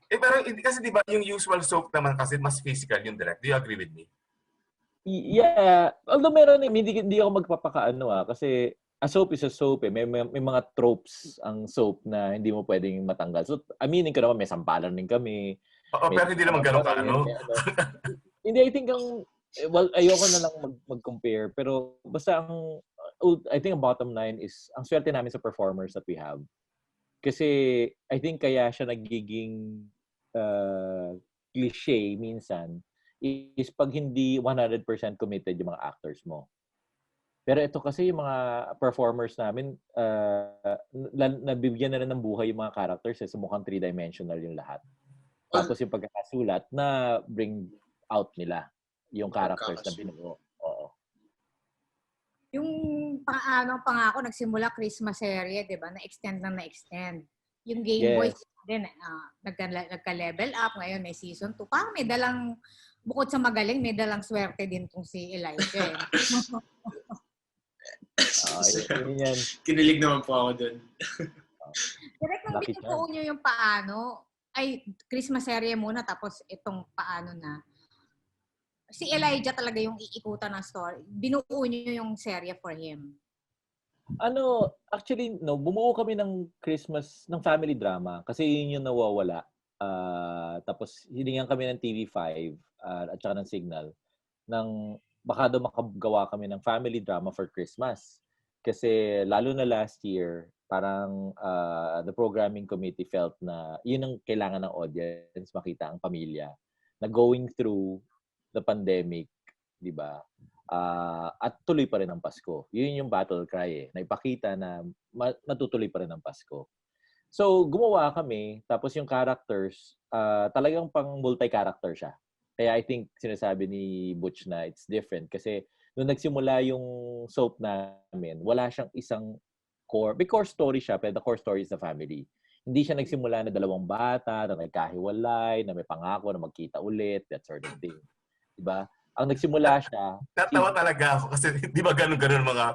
pero kasi di ba yung usual soap naman kasi mas physical yung direct. Do you agree with me? Yeah. Although meron, hindi ako magpapakaano kasi a soap is a soap eh. May mga tropes ang soap na hindi mo pwedeng matanggal. So, aminin ko naman, may sampalan din kami. Oo, pero hindi naman ganun ka, ano? Hindi, I think ayoko na lang mag-compare. Pero basta I think ang bottom line is, ang swerte namin sa performers that we have. Kasi, I think kaya siya nagiging cliche minsan, is pag hindi 100% committed yung mga actors mo. Pero ito kasi yung mga performers namin, nabibigyan na rin ng buhay yung mga characters so mukhang 3-dimensional yung lahat. Tapos yung pagkakasulat na bring out nila yung characters na binuo. Oo. Yung Pangako, nagsimula Christmas series, di ba? Na-extend. Yung Gameboys din, nagka-level up. Ngayon may season 2. Parang may dalang, bukod sa magaling, may dalang swerte din tong si Elijah. Yan. Kinilig naman po ako dun. Direct nung binuo nyo yung Paano, ay Christmas series muna tapos itong Paano na. Si Elijah talaga yung iikutan ng story. Binuo nyo yung serye for him. Actually, bumuo kami ng Christmas, ng family drama kasi yun yung nawawala. Tapos hiningan kami ng TV5 at saka ng Signal baka daw makagawa kami ng family drama for Christmas. Kasi lalo na last year, parang the programming committee felt na yun ang kailangan ng audience, makita ang pamilya na going through the pandemic, di ba? At tuloy pa rin ang Pasko. Yun yung battle cry na ipakita na matutuloy pa rin ang Pasko. So, gumawa kami, tapos yung characters, talagang pang multi-character siya. Kaya I think sinasabi ni Butch na it's different kasi nung nagsimula yung soap namin, wala siyang isang core. May core story siya, pero the core story is the family. Hindi siya nagsimula na 2 bata, na nagkahiwalay, na may pangako na magkita ulit, that sort of thing. Diba? Ang nagsimula siya... Natawa talaga ako kasi di ba ganun mga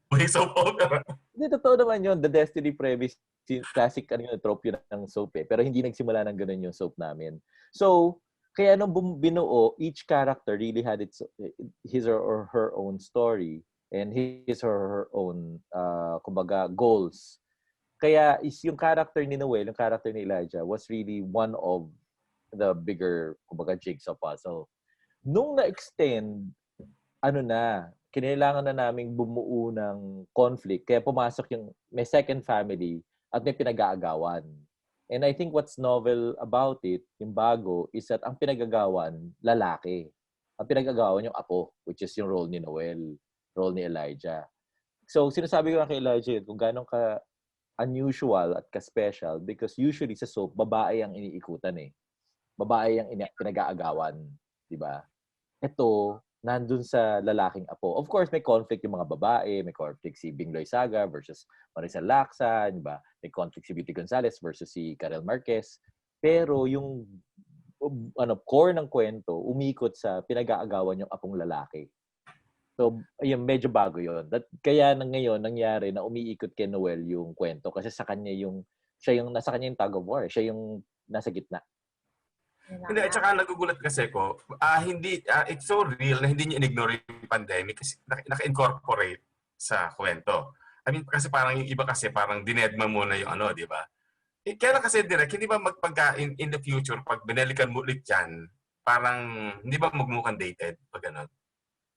Panoy soap opera? Hindi, totoo naman yun. The Destiny Premise, classic trope yun ng soap eh. Pero hindi nagsimula ng ganun yung soap namin. So, kaya nung binuo, each character really had his or her own story and his or her own, kumbaga, goals. Kaya yung character ni Noel, yung character ni Elijah was really one of the bigger, kumbaga, jigsaw puzzle. Nung na-extend, kinailangan na naming bumuo ng conflict. Kaya pumasok may second family at may pinag-aagawan. And I think what's novel about it, yung bago, is that ang pinag-agawan, lalaki. Ang pinag-agawan yung apo, which is yung role ni Noel, role ni Elijah. So, sinasabi ko na kay Elijah kung gano'ng ka-unusual at ka-special because usually sa soap, babae ang iniikutan eh. Babae ang pinag-aagawan. Diba? Ito, nandun sa lalaking apo. Of course, may conflict yung mga babae, may conflict si Bingloy Saga versus Maricel Laksa, di ba? May conflict si Beauty Gonzalez versus si Karel Marquez. Pero yung core ng kwento, umikot sa pinag-aagawan yung apong lalaki. So, ayun, medyo bago yun. Kaya ngayon, nangyari na umiikot kay Noel yung kwento kasi sa kanya nasa kanya yung tug of war. Siya yung nasa gitna. Hindi, at saka nagugulat kasi ko, it's so real na hindi niya in-ignore yung pandemic kasi naka-incorporate sa kwento. I mean, kasi parang yung iba kasi parang dinedma muna yung di ba? Kaya kasi direct, hindi ba in the future, pag binalikan mo ulit yan, parang hindi ba magmukhang dated pag gano'n?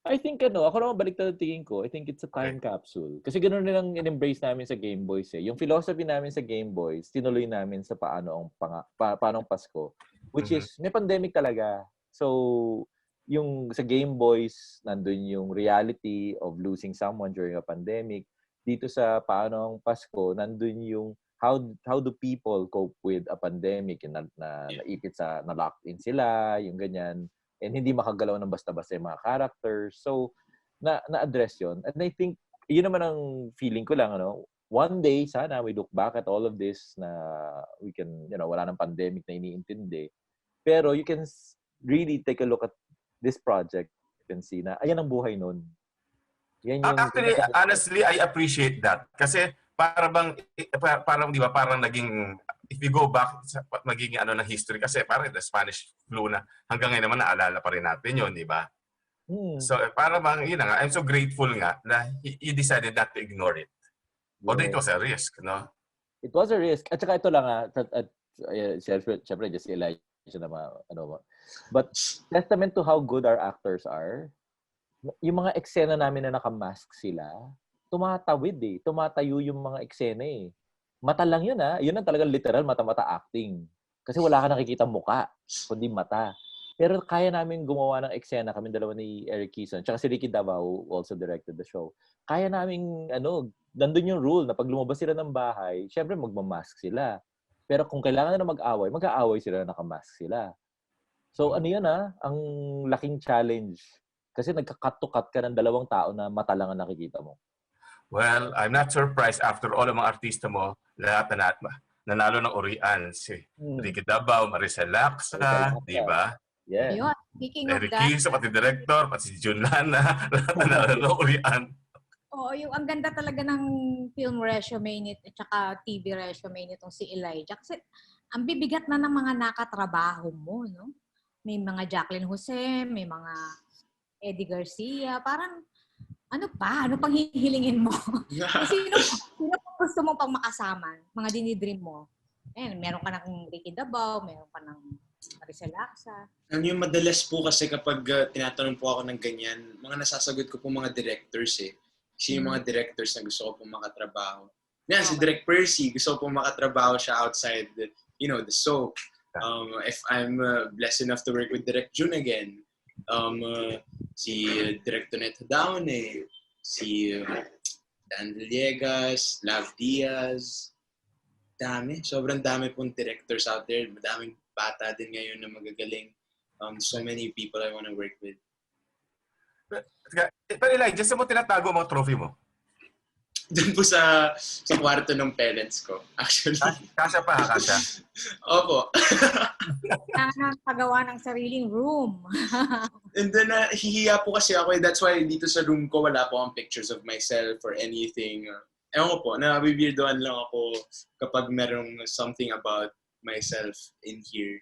I think ako naman baliktad ang tingin ko, I think it's a time capsule. Kasi ganoon nilang in-embrace namin sa Gameboys eh. Yung philosophy namin sa Gameboys, tinuloy namin sa Paano ang Pasko, which is may pandemic talaga. So, yung sa Gameboys, nandun yung reality of losing someone during a pandemic. Dito sa Paano ang Pasko, nandun yung how do people cope with a pandemic, na naipit na locked in sila, yung ganyan. And hindi makagalaw ng basta-basta yung mga characters. So, na-address yon. And I think, yun naman ang feeling ko lang, one day, sana we look back at all of this na we can, wala ng pandemic na iniintindi. Pero you can really take a look at this project and see na, ayan ang buhay nun. Yan yung, actually, honestly, I appreciate that. Kasi, parang di ba, parang naging, if you go back sa magiging ng history, kasi parang the Spanish flu na hanggang ngayon naman naalala pa rin natin yun, di ba? So parang yun nga, I'm so grateful nga na you decided not to ignore it. Yeah. Although it was a risk, no? It was a risk. At saka ito lang syempre just Elijah naman, but testament to how good our actors are, yung mga eksena namin na nakamask sila, tumatawid eh. Tumatayo yung mga eksena eh. Mata lang yun Yun ang talagang literal mata-mata acting. Kasi wala ka nakikita mukha, kundi mata. Pero kaya namin gumawa ng eksena, kami dalawa ni Eric Kison, tsaka si Ricky Davao also directed the show. Kaya namin, nandun yung rule na pag lumabas sila ng bahay, syempre magmamask sila. Pero kung kailangan na mag-aaway, mag-aaway sila na nakamask sila. So yun ang laking challenge. Kasi nagka-cut to cut ka ng 2 tao na mata lang ang nakikita mo. Well, I'm not surprised after all ng mga artista mo, lahat nanalo ng urian. Si Ricky Davao, Maricel Laksa, di ba? Yeah. Ayun, speaking of Eric that. Kison, pati director, pati si Jun Lana, lahat nanalo ng urian. Oo, ang ganda talaga ng film resume nito at saka TV resume nitong si Elijah. Kasi ang bibigat na ng mga nakatrabaho mo, no? May mga Jacqueline Jose, may mga Eddie Garcia, parang ano pang hihilingin mo? sino gusto mo pang makasama? Mga dinidream mo? Meron ka ng Ricky Davao, meron ka ng Maricel Laksa. Yung madalas po kasi kapag tinatanong po ako ng ganyan, mga nasasagot ko po mga directors eh. Kasi yung mga directors na gusto ko po makatrabaho. Yan, si Direk Percy, gusto ko po makatrabaho siya outside the soap. If I'm blessed enough to work with Direk Jun again, si Director Neto Daune, si Dan Villegas, Lav Diaz, sobrang dami pong directors out there, madaming bata din ngayon na magagaling. So many people I want to work with. Pero Elijah, saan mo tinatago mga trophy mo? Doon po sa kwarto ng parents ko, actually. Kasya pa, kasya? Opo. Kailangan pagawa ng sariling room. And then, hihiya po kasi ako. That's why dito sa room ko, wala po ang pictures of myself or anything. Ewan ko po, nabibirdoan lang ako kapag merong something about myself in here.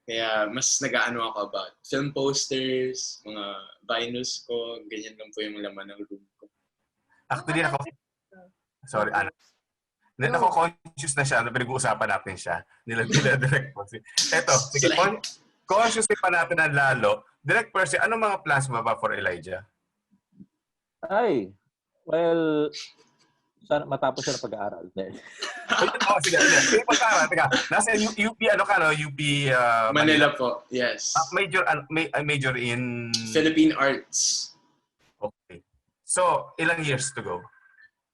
Kaya mas nag-aano ako about film posters, mga vinyls ko, ganyan lang po yung laman ng room ko. Actually, sorry, Ana. Nako-conscious na siya, pinag-uusapan natin siya. Nila direct po. Eto, sige, conscious pa natin na lalo. Direct Percy, anong mga plans mo ba for Elijah? Well, sana matapos siya ng pag-aaral. Sige, pag-aaral. Teka, nasa UP, UP... Manila po, yes. Major in... Philippine Arts. Okay. So, ilang years to go?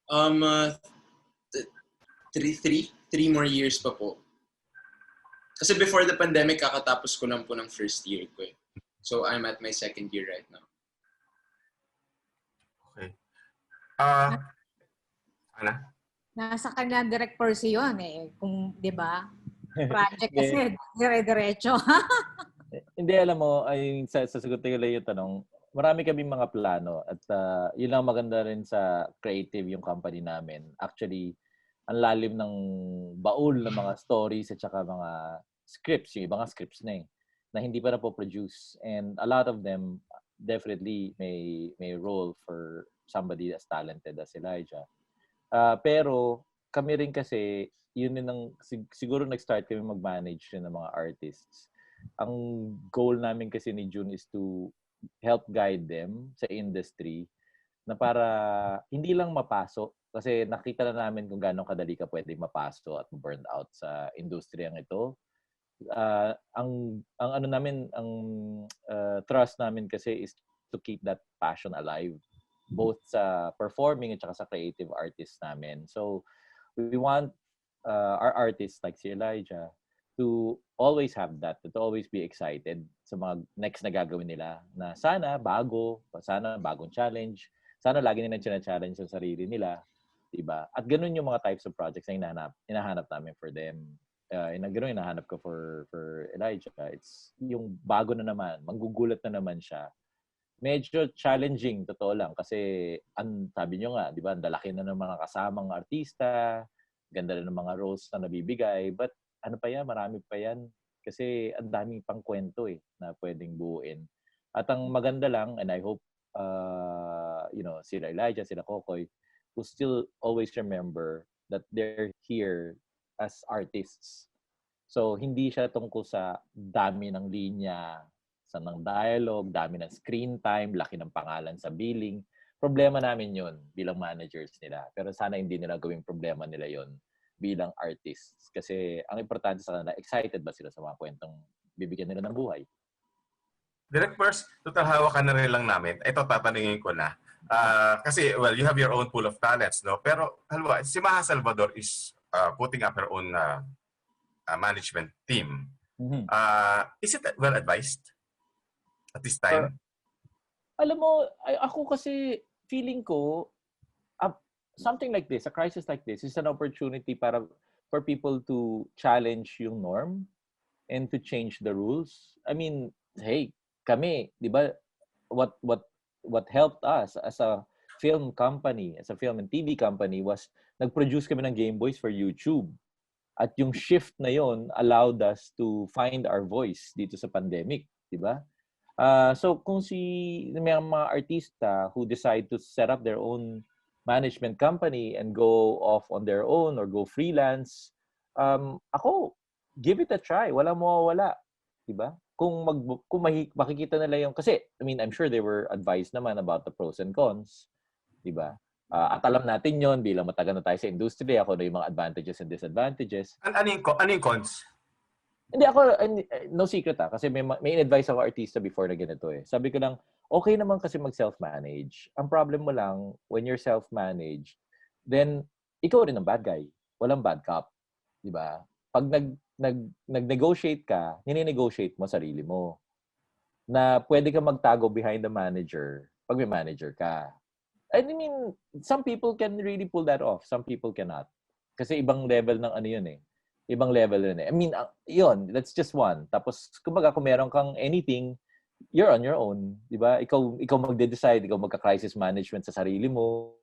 3 more years pa po. Kasi before the pandemic, kakatapos ko lang po ng first year ko eh. So I'm at my second year right now. Ah, ano? Nasa kanya direct person yun eh. Kung, di ba? Project Hindi, kasi, dire-diretso. hindi alam mo, ay sasagutin ko lang yung tanong. Marami kaming mga plano at yun lang maganda rin sa creative yung company namin. Actually, ang lalim ng baul ng mga stories at saka mga scripts, yung ibang scripts na na hindi pa na-produce. And a lot of them definitely may role for somebody as talented as Elijah. Pero kami rin kasi, yun din siguro nag-start kami mag-manage ng mga artists. Ang goal namin kasi ni June is to help guide them sa industry na para hindi lang mapasok kasi nakita na namin kung gaano kadali ka pwede mapasok at burn out sa industriyang ito. Ang ano namin, ang trust namin kasi is to keep that passion alive both sa performing at saka sa creative artists namin. So we want our artists like si Elijah to always have that, to always be excited sa mga next na gagawin nila na sana bagong challenge, sana lagi nilang challenge sa sarili nila, diba? At ganun yung mga types of projects na hinahanap namin for them. Ganun hinahanap ko for Elijah. It's yung bago na naman, manggugulat na naman siya. Medyo challenging, totoo lang, kasi sabi nyo nga, di ba, ang lalaki na ng mga kasamang artista, ganda na ng mga roles na nabibigay, but ano pa yan, marami pa yan, kasi ang daming pang kwento na pwedeng buuin. At ang maganda lang, and I hope, sila Elijah, sila Kokoy, who still always remember that they're here as artists. So, hindi siya tungkol sa dami ng linya, sa ng dialogue, dami ng screen time, laki ng pangalan sa billing. Problema namin yun bilang managers nila. Pero sana hindi nila gawing problema nila yon bilang artists. Kasi ang importante sa kanila, excited ba sila sa mga kwentong bibigyan nila ng buhay? Direct first, total hawak ka na rin lang namin. Ito, tatanungin ko na. Kasi, well, you have your own pool of talents, no? Pero, halwa, si Maha Salvador is putting up her own management team. Mm-hmm. Is it well advised at this time? Alam mo, ako kasi feeling ko, something like this, a crisis like this, is an opportunity for people to challenge yung norm and to change the rules. I mean, hey, kami, di ba, what helped us as a film company, as a film and TV company was nag-produce kami ng Gameboys for YouTube. At yung shift na yon allowed us to find our voice dito sa pandemic, di ba? So kung may mga artista who decide to set up their own management company and go off on their own or go freelance, ako, give it a try. Walang mawawala. Diba? Kung makikita nila yung, kasi, I mean, I'm sure they were advised naman about the pros and cons. Diba? At alam natin yon bilang matagal na tayo sa industry, ako na yung mga advantages and disadvantages. Ano yung cons? Hindi ako, no secret kasi may advice ako artista before na ganito Sabi ko lang, okay naman kasi mag-self-manage. Ang problem mo lang, when you're self-managed, then ikaw rin ang bad guy. Walang bad cop. Diba? Pag nag-negotiate ka, nini-negotiate mo sarili mo. Na pwede ka magtago behind the manager pag may manager ka. I mean, some people can really pull that off. Some people cannot. Kasi ibang level ng ano yun Ibang level yun I mean, yun, that's just one. Tapos, kumbaga, kung meron kang anything, you're on your own. Diba? Ikaw magde-decide, ikaw magka-crisis management sa sarili mo.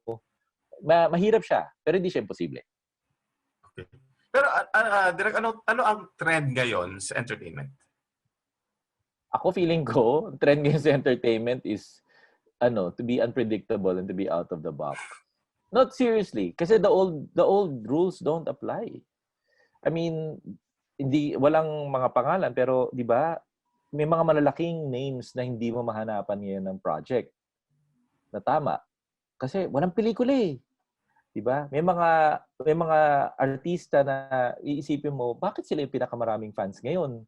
Mahirap siya, pero hindi siya imposible. Okay. Pero, Direk, ano ang trend ngayon sa entertainment? Ako, feeling ko, trend ngayon sa entertainment is, to be unpredictable and to be out of the box. Not seriously, kasi the old rules don't apply. I mean, walang mga pangalan, pero di ba, may mga malalaking names na hindi mo mahanapan ngayon ng project na tama. Kasi walang pelikula Di ba? May mga artista na iisipin mo, bakit sila yung pinakamaraming fans ngayon?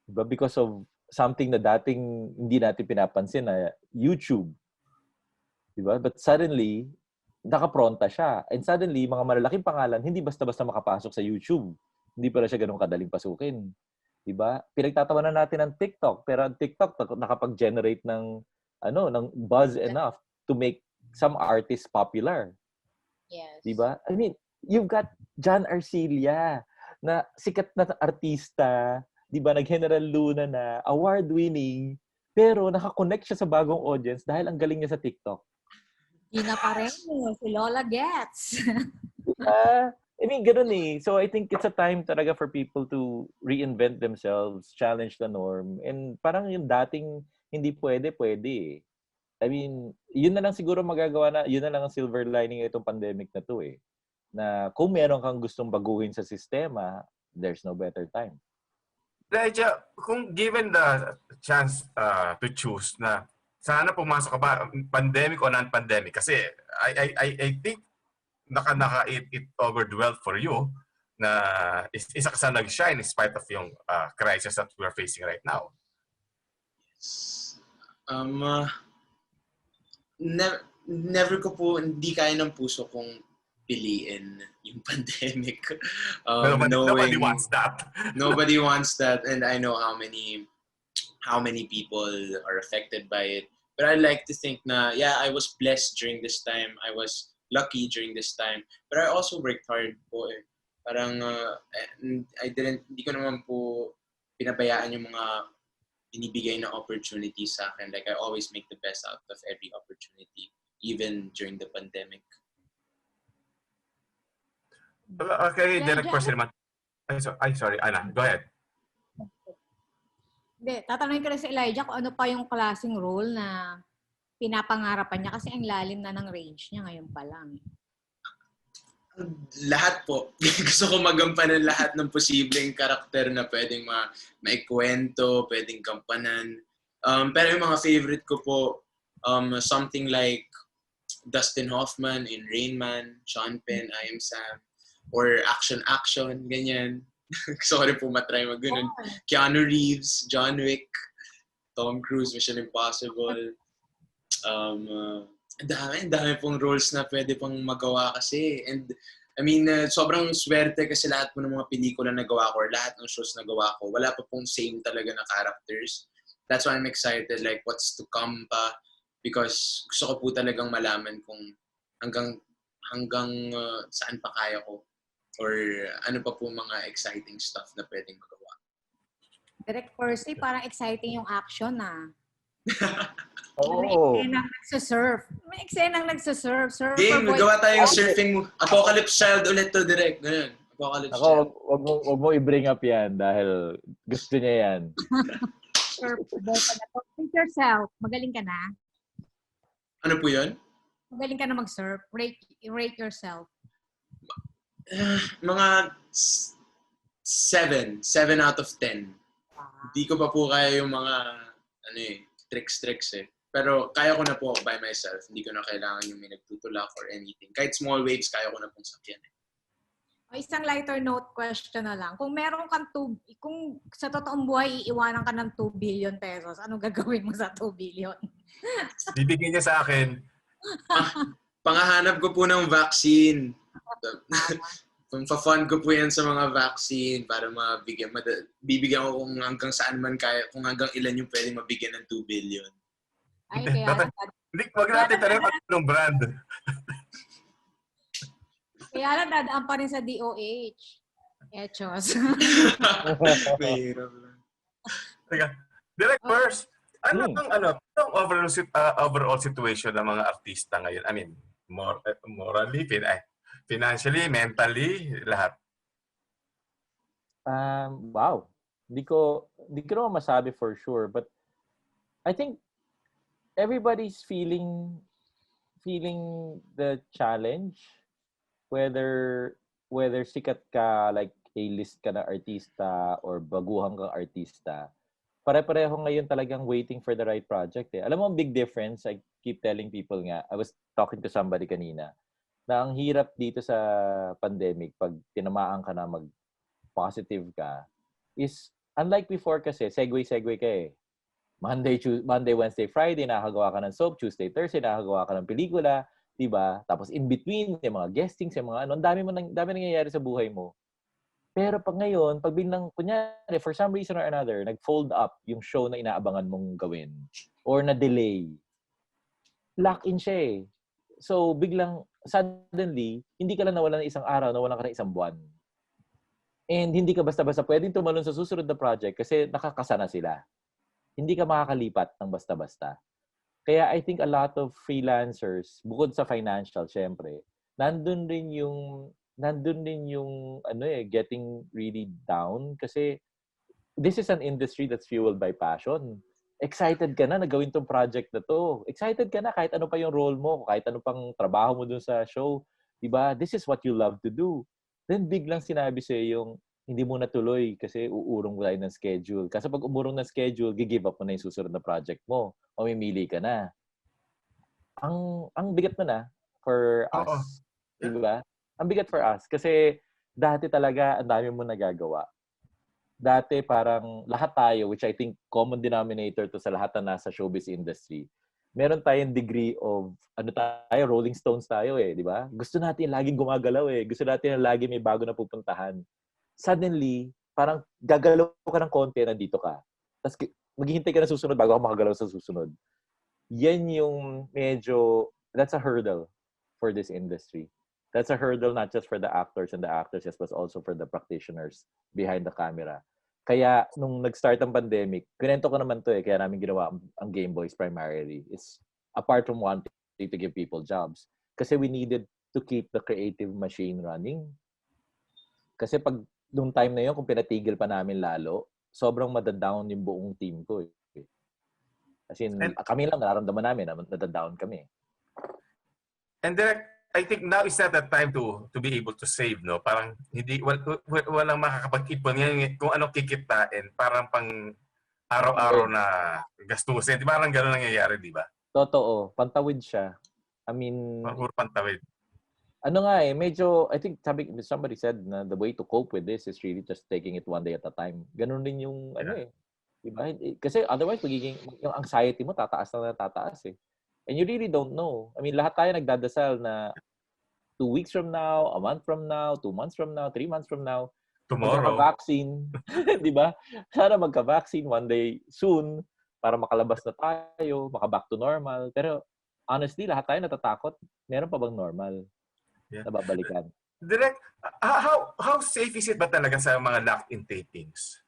Di ba? Because of something na dating hindi natin pinapansin na YouTube. Di ba? But suddenly, nakapronta siya. And suddenly, mga malalaking pangalan, hindi basta-basta makapasok sa YouTube. Hindi pala siya ganun kadaling pasukin. Diba? Pinagtatawanan natin ng TikTok, pero ang TikTok nakapag-generate ng buzz enough to make some artists popular. Yes. Diba? I mean, you've got John Arcilla na sikat na artista, diba? Nag-General Luna na, award-winning, pero nakakonect siya sa bagong audience dahil ang galing niya sa TikTok. Gina pa rin, si Lola Gets. Diba? I mean, ganun eh. So I think it's a time talaga for people to reinvent themselves, challenge the norm, and parang yung dating hindi pwede eh. I mean, yun na lang siguro magagawa na, yun na lang ang silver lining itong pandemic na to eh. Na kung meron kang gustong baguhin sa sistema, there's no better time. Elijah, kung given the chance to choose na sana pumasok ka ba, pandemic o non-pandemic, kasi I think it overed well for you na isa ka sa nag-shine in spite of yung crisis that we're facing right now. Never ko po, hindi kaya ng puso kong piliin yung pandemic. Nobody wants that. Nobody wants that, and I know how many people are affected by it. But I like to think na, yeah, I was blessed during this time. I was lucky during this time. But I also worked hard po eh. Parang, hindi ko naman po pinabayaan yung mga binibigay na opportunities sa akin. Like, I always make the best out of every opportunity, even during the pandemic. Okay, direct question naman. Sorry, Ana, go ahead. Hindi, tatanungin ko rin si Elijah kung ano pa yung klaseng role na pinapangarapan niya kasi ang lalim na ng range niya ngayon pa lang. Lahat po. Gusto ko magampanan lahat ng posibleng karakter na pwedeng maikwento, pwedeng gampanan. Pero yung mga favorite ko po, something like Dustin Hoffman in Rain Man, Sean Penn, I Am Sam, or Action, ganyan. Gusto ko rin po matry mag-ganun. Keanu Reeves, John Wick, Tom Cruise, Mission Impossible. Ang dami pong roles na pwede pang magawa kasi. And I mean, sobrang swerte kasi lahat po ng mga pelikula na gawa ko or lahat ng shows na gawa ko, wala pa pong same talaga na characters. That's why I'm excited, like what's to come pa. Because gusto ko po talagang malaman kung hanggang saan pa kaya ko. Or ano pa po mga exciting stuff na pwedeng magawa. Direct Percy, parang exciting yung action Oh. May eksenang nagsasurf. Game, gawa tayong surfing. Apocalypse Child ulit to direct. Ganun. Apocalypse Child. Wag mo i-bring up yan dahil gusto niya yan. Surfboy pa na to. Think yourself. Magaling ka na? Ano po yun? Magaling ka na mag-surf. Rate yourself. Mga 7 out of 10. Hindi ko pa po kaya yung mga tricks eh. Pero kaya ko na po by myself. Hindi ko na kailangan yung may nagtutulak or anything. Kahit small waves, kaya ko na pong sakyan eh. Isang lighter note question na lang. Kung meron kang kung sa totoong buhay iiwanan ka ng 2 billion pesos, anong gagawin mo sa 2 billion? Bibigyan niya sa akin. Pangahanap ko po ng vaccine. Pang-fund ko po yan sa mga vaccine para bibigyan ko kung hanggang saan man kaya, kung hanggang ilan yung pwede mabigyan ng 2 billion. Ay, kaya wag natin tanong ng brand. Kaya lang dadaan pa rin sa DOH. Echos. Mahirap lang. Direct first, ang overall situation ng mga artista ngayon? I mean, morally, financially, mentally, lahat. Wow. Hindi ko naman masabi for sure, but I think everybody's feeling the challenge, whether sikat ka, like A-list ka na artista or baguhang kang artista. Pare-pareho ngayon talagang waiting for the right project eh. Alam mo ang big difference, I keep telling people nga, I was talking to somebody kanina, na ang hirap dito sa pandemic pag tinamaan ka na mag-positive ka is unlike before kasi segue ka eh. Monday, Wednesday, Friday nakagawa ka ng soap, Tuesday, Thursday nakagawa ka ng pelikula, 'di ba? Tapos in between may mga guestings, may mga dami nangyayari sa buhay mo. Pero pag ngayon, pag biglang kunyari for some reason or another, nag-fold up yung show na inaabangan mong gawin or na delay. Lock in siya eh. So, biglang, suddenly, hindi ka lang nawalan ng isang araw, nawalan ka ng isang buwan. And hindi ka basta-basta pwedeng tumalon sa susunod na project kasi nakakasana sila. Hindi ka makakalipat ng basta-basta. Kaya I think a lot of freelancers, bukod sa financial, syempre, nandun rin yung getting really down kasi this is an industry that's fueled by passion. Excited ka na gawin tong project na to. Excited ka na kahit ano pa yung role mo, kahit ano pang trabaho mo dun sa show. Diba? This is what you love to do. Then biglang sinabi sa'yo yung hindi mo natuloy kasi uurong tayo ng schedule. Kasi pag umurong ng schedule, give up mo na yung susunod na project mo. Mamimili ka na. Ang bigat na for us. Oo. Yeah. Diba? Ang bigat for us. Kasi dati talaga, ang dami mo nagagawa. Dati parang lahat tayo, which I think common denominator to sa lahat na nasa showbiz industry, meron tayong degree of, Rolling Stones tayo di ba? Gusto natin laging gumagalaw Gusto natin lagi may bago na pupuntahan. Suddenly, parang gagalaw ka ng konti, nandito ka. Tapos maghihintay ka na susunod bago ka makagalaw sa susunod. Yan yung that's a hurdle for this industry. That's a hurdle not just for the actors and the actresses, but also for the practitioners behind the camera. Kaya, nung nag-start ang pandemic, kinento ko naman to kaya namin ginawa ang Gameboys primarily. It's apart from wanting to give people jobs. Kasi we needed to keep the creative machine running. Kasi pag nung time na yun, kung pinatigil pa namin lalo, sobrang madadown yung buong team ko As in, kami lang nararamdaman namin na nadadown kami. And then, I think now is not the time to be able to save, no? Parang walang makakapag-ipon yan kung anong kikitain, parang pang araw-araw na gastusin. Di ba parang gano'n nangyayari, di ba? Totoo. Pantawid siya. I mean, puro pantawid. Medyo, I think somebody said na the way to cope with this is really just taking it one day at a time. Ganun din yung, diba? Kasi otherwise, yung anxiety mo, tataas na tataas And you really don't know. I mean, lahat tayo nagdadasal na 2 weeks from now, a month from now, 2 months from now, 3 months from now, tomorrow, magka-vaccine. Diba? Sana magka-vaccine one day soon para makalabas na tayo, maka-back to normal. Pero honestly, lahat tayo natatakot. Meron pa bang normal? Na babalikan. Direct, how safe is it ba talaga sa mga locked-in tapings?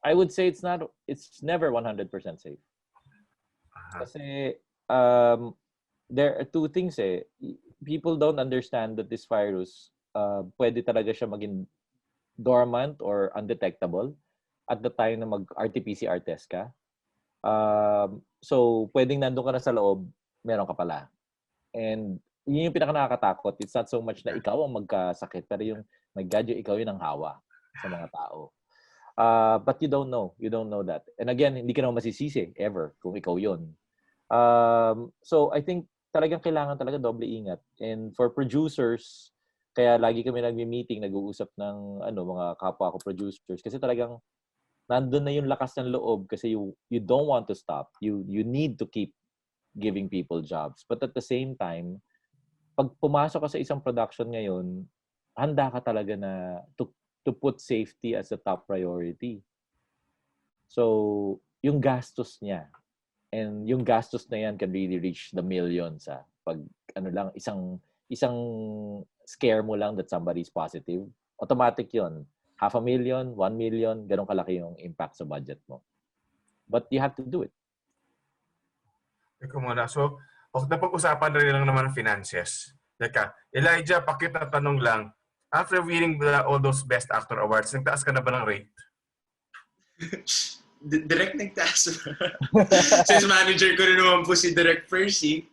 I would say it's never 100% safe. Kasi there are two things People don't understand that this virus pwede talaga siya maging dormant or undetectable at the time na mag-RT-PCR test ka. So, pwedeng nandun ka na sa loob, meron ka pala. And yun yung pinaka-nakakatakot. It's not so much na ikaw ang magkasakit, pero yung, my God, ikaw yun ang hawa sa mga tao. But you don't know. You don't know that. And again, hindi ka naman masisisi ever kung ikaw yun. So, I think talagang kailangan talaga doble ingat. And for producers, kaya lagi kami nagmi-meeting, nag-uusap ng mga kapwa ko producers. Kasi talagang nandun na yung lakas ng loob kasi you don't want to stop. You need to keep giving people jobs. But at the same time, pag pumasok ka sa isang production ngayon, handa ka talaga na to put safety as a top priority. So, yung gastos niya, and yung gastos na yan can really reach the millions pag isang scare mo lang that somebody's positive, automatic yon. 500,000, 1 million, ganun kalaki yung impact sa budget mo. But you have to do it. Ikaw muna. So, napag-usapan rin lang naman ng finances. Elijah, pakit na tanong lang. After winning all those Best Actor Awards, nagtaas ka na ba ng rate? Direct nagtaas. Since manager ko rin naman po si Direct Percy.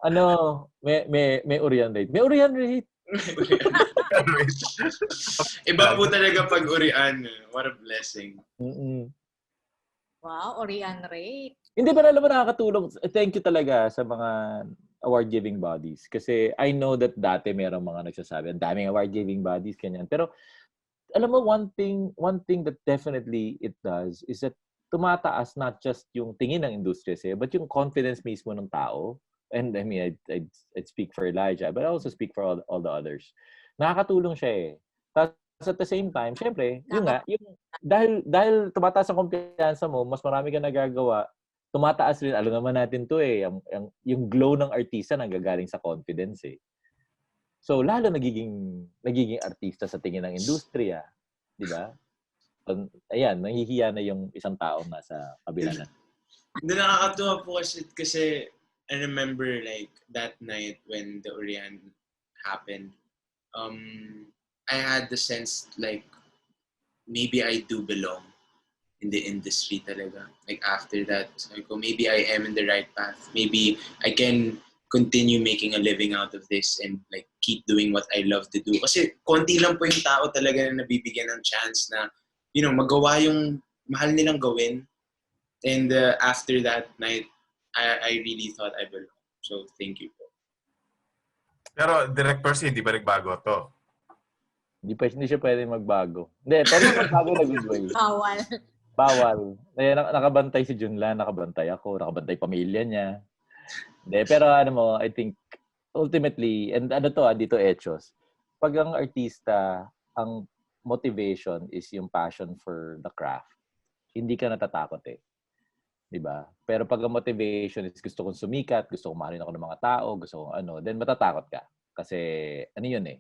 May Urian rate. May Urian rate. Iba po talaga pag urian. What a blessing. Mm-mm. Wow, Rhian Andrea. Hindi ba alam mo nakakatulong? Thank you talaga sa mga award-giving bodies. Kasi I know that dati merong mga nagsasabi, ang daming award-giving bodies, kanyan. Pero alam mo, one thing that definitely it does is that tumataas not just yung tingin ng industriya but yung confidence mismo ng tao. And I mean, I'd speak for Elijah, but I also speak for all the others. Nakakatulong siya Tapos at the same time, syempre, dahil tumataas ang kumpiyansa mo, mas marami ka nagagawa tumataas rin. Alam naman natin to eh. Yung glow ng artista nanggagaling sa confidence eh. So, lalo nagiging artista sa tingin ng industriya. Di ba? So, ayan, nahihiya na yung isang tao nasa kabila na. Hindi, nakakatuwa po kasi I remember like that night when the Rhian happened, I had the sense like maybe I do belong in the industry talaga. Like after that, sabi ko, maybe I am in the right path. Maybe I can continue making a living out of this and like keep doing what I love to do. Kasi konti lang po yung tao talaga na nabibigyan ng chance na, you know, magawa yung mahal nilang gawin. And after that night, I really thought I belong. So thank you po. Pero Direct Percy, hindi ba nagbago to? Hindi siya pwede magbago. Hindi, pero magbago na good way. Bawal. Nakabantay si Junlan, nakabantay ako, nakabantay pamilya niya. Hindi, pero ano mo, I think, ultimately, and ano to, dito etos, pag ang artista, ang motivation is yung passion for the craft, hindi ka natatakot eh. Diba? Pero pag ang motivation is gusto kong sumikat, gusto kong mahalin ako ng mga tao, gusto kong ano, then matatakot ka. Kasi, ano yun eh,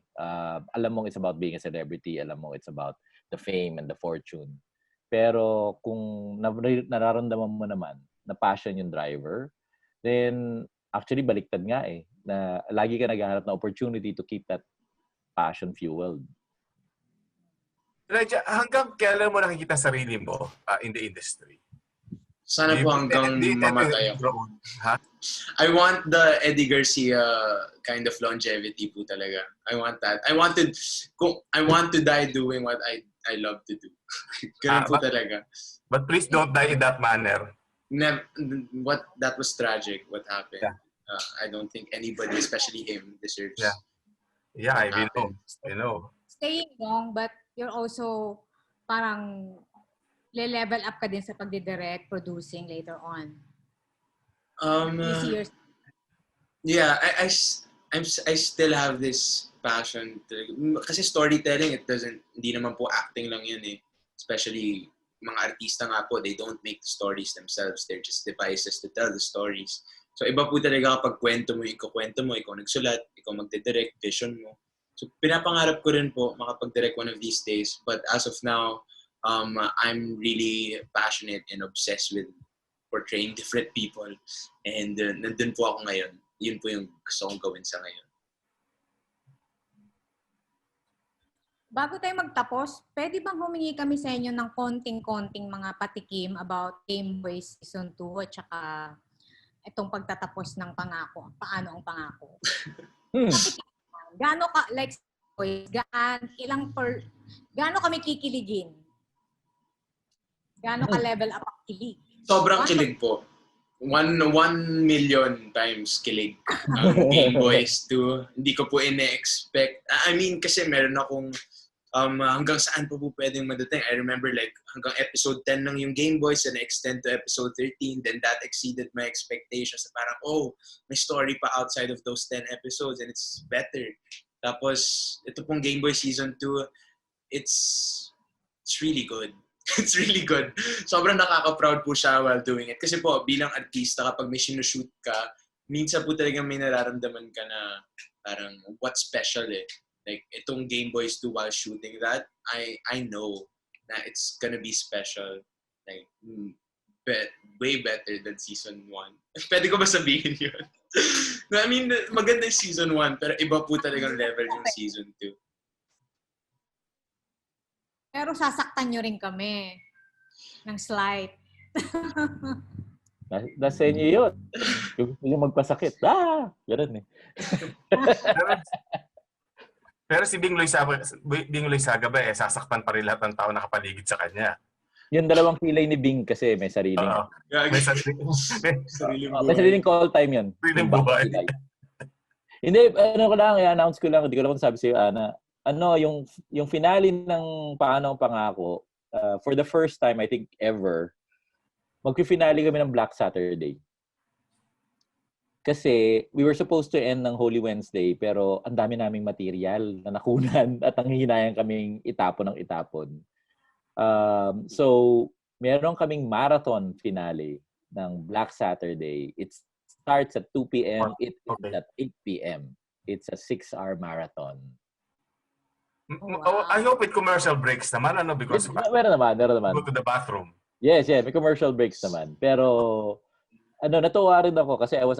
alam mong it's about being a celebrity, alam mong it's about the fame and the fortune. Pero kung nararamdaman mo naman na passion yung driver, then actually baliktad nga eh, na lagi ka naghahanap ng opportunity to keep that passion fueled. Elijah, hanggang kailan mo nakikita sarili mo in the industry? Sana po hanggang mamatay ako. Ha? I want the Eddie Garcia kind of longevity po talaga. I want that. I want to die doing what I love to do. Ganun po talaga. But please don't die in that manner. That was tragic, what happened. Yeah. I don't think anybody, especially him, deserves. Yeah, I know. Staying young, but you're also parang le-level up ka din sa pagdidirect, producing later on. Yeah, I still have this passion kasi storytelling, hindi naman po acting lang yun eh. Especially mga artista nga po, they don't make the stories themselves. They're just devices to tell the stories. So iba po talaga kapag kwento mo, ikaw nagsulat, ikaw magdidirect, vision mo. So pinapangarap ko rin po makapag-direct one of these days. But as of now, I'm really passionate and obsessed with portraying different people. And nandun po ako ngayon. Yun po yung gusto kong gawin sa ngayon. Bago tayo magtapos, pwede bang humingi kami sa inyo ng konting-konting mga patikim about Gameboys Season 2 at saka itong pagtatapos ng Pangako? Paano ang Pangako? Gaano ka, like, gaano kami kikiligin? Gaano ka level up ang kilig? Sobrang kilig po. 1 million times kilig ang Gameboys 2. Hindi ko po ine-expect. I mean, kasi meron akong hanggang saan po pwedeng madating. I remember like hanggang episode 10 lang yung Gameboys and extend to episode 13. Then that exceeded my expectations. Parang, may story pa outside of those 10 episodes and it's better. Tapos, ito pong Gameboys Season 2, it's really good. It's really good. Sobrang nakaka-proud po siya while doing it. Kasi po, bilang artista, kapag may sinushoot ka, minsan po talagang may nararamdaman ka na parang what's special eh. Like, itong Gameboys 2 while shooting that, I know na it's gonna be special. Like, way better than Season 1. Pwede ko ba sabihin yun? I mean, maganda yung Season 1, pero iba po talagang level yung Season 2. Pero sasaktan nyo rin kami ng slight. Nasa inyo yun. Yung magpasakit. Ganun eh. Pero si Bing Loizaga ba sasaktan pa rin lahat ng tao nakapaligid sa kanya? Yung dalawang kilay ni Bing kasi may sariling... May sariling call time yun. Sariling buhay. Hindi, i-announce ko lang, hindi ko lang sabi sa'yo, Ana. Yung finale ng Paano ang Pangako, for the first time, I think, ever, magpi-finale kami ng Black Saturday. Kasi we were supposed to end ng Holy Wednesday, pero ang dami naming material na nakunan at ang hinayang kaming itapon ng itapon. So, meron kaming marathon finale ng Black Saturday. It starts at 2 p.m. It ends Okay. at 8 p.m. It's a 6-hour marathon. Wow. I hope with commercial breaks naman, ano, because Meron naman. go to the bathroom. Yes, may commercial breaks naman. Pero natuwa rin ako kasi I was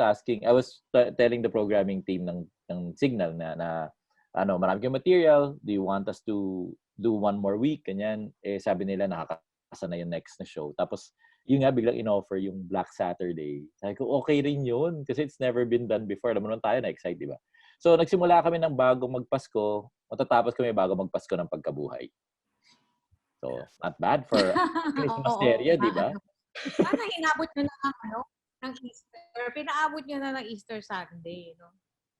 telling the programming team ng Signal na marami kang material, do you want us to do one more week? Ganyan. Sabi nila nakakasa na yung next na show. Tapos yun nga, biglang in-offer yung Black Saturday. Sabi ko, okay rin yun kasi it's never been done before. Alam mo naman tayo na-excite, di ba? So nagsimula kami ng bagong magpasko, matatapos kami bago magpasko ng pagkabuhay. So, not bad for Christmas area, di ba? Sana inabot nyo na ng Easter. Pinaabot nyo na ng Easter Sunday, no?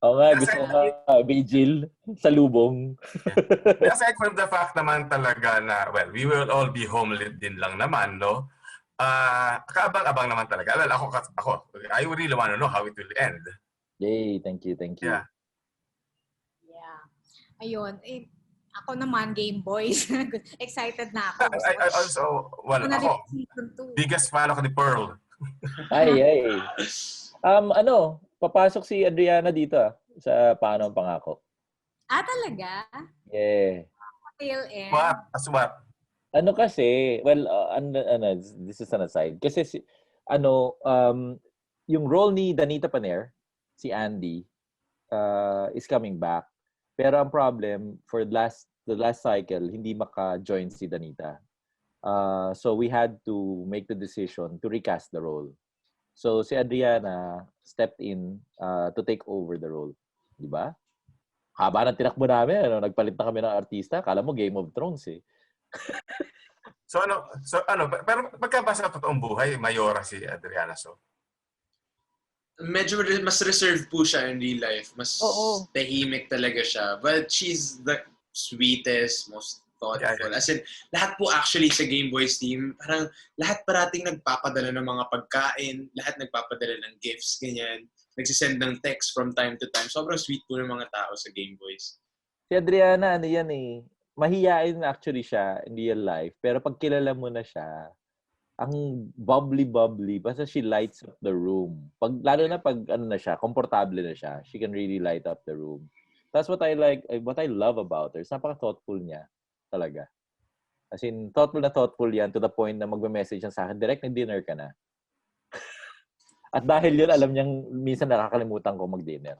Oo nga, gusto ko vigil sa lubong. Aside from the fact naman talaga na, well, we will all be home din lang naman, no? Kaabang-abang naman talaga. Well, ako, I really want to know how it will end. Yay, thank you. Yeah. Ayun. Ako naman, Gameboys. Excited na ako. I also, well, ako, biggest fan ako ni Pearl. Ay. Papasok si Adriana dito sa Paano, Pangako. Talaga? Yeah. Tail end? What? As what? Kasi, well, this is an aside. Kasi, yung role ni Danita Paner, si Andy, is coming back. Pero ang problem, for the last cycle, hindi maka-join si Danita. So we had to make the decision to recast the role. So si Adriana stepped in to take over the role. Di ba? Haba ng tinakbo namin. Nagpalit na kami ng artista. Kala mo Game of Thrones eh. Pero pagka sa totoong buhay, mayora si Adriana, so? Medyo mas reserved po siya in real life. Mas tahimik talaga siya. But she's the sweetest, most thoughtful. As in, lahat po actually sa Gameboys team, parang lahat parating nagpapadala ng mga pagkain, lahat nagpapadala ng gifts, ganyan. Nagsisend ng text from time to time. Sobrang sweet po ng mga tao sa Gameboys. Si Adriana, mahiyain actually siya in real life. Pero pag kilala mo na siya, ang bubbly. Basta she lights up the room. Lalo na pag na siya, komportable na siya, she can really light up the room. That's what I love about her. Napaka-thoughtful niya. Talaga. As in, thoughtful yan to the point na magme-message siya sa akin, direct nag-dinner ka na. At dahil yun, alam niyang minsan nakakalimutan ko mag-dinner.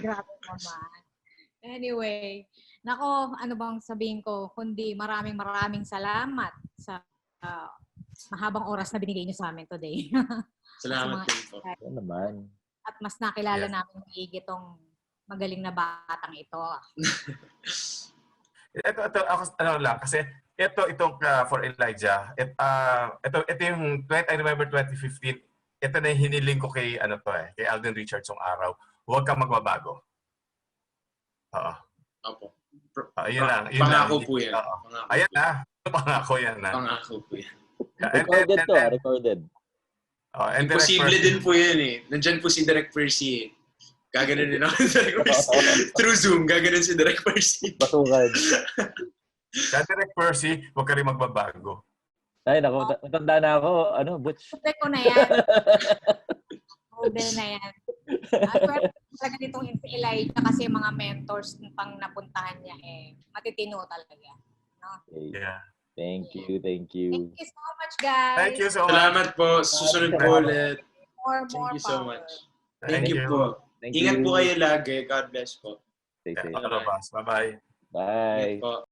Grabe naman. Anyway, nako, ano bang sabihin ko, kundi maraming salamat sa mahabang oras na binigay niyo sa amin today. Salamat din po. Ano naman. At mas nakilala namin maigi itong magaling na batang ito. Ito ako lang kasi itong for Elijah. Ito yung I remember 2015. Ito na yung hiniling ko kay kay Alden Richards yung araw. Huwag kang magbabago. Oo. Opo. Yun lang. Pangako po yan. Ayan na. Pangako yan na. Pangako po yan. Recorded. Imposible din po yan eh. Nandyan po si Direk Percy eh. Gaganon din ako si Direk Percy. Through Zoom, gaganon si Direk Percy. Batukan. Sa Direk Percy, huwag ka rin magbabago. Ay, naku, matanda na ako. Butch? Pwede ko na yan. Pwede na yan. Pwede talaga nitong Elijah kasi mga mentors pang napuntahan niya matitino talaga. No? Okay. Yeah. Thank you. Thank you so much, guys. Thank you so much. Salamat po. Susunod po ulit. More Thank you so power. much. Thank you po. Ingat po kayo lagi. God bless po. Stay safe. Bye-bye. Bye. Ingat po.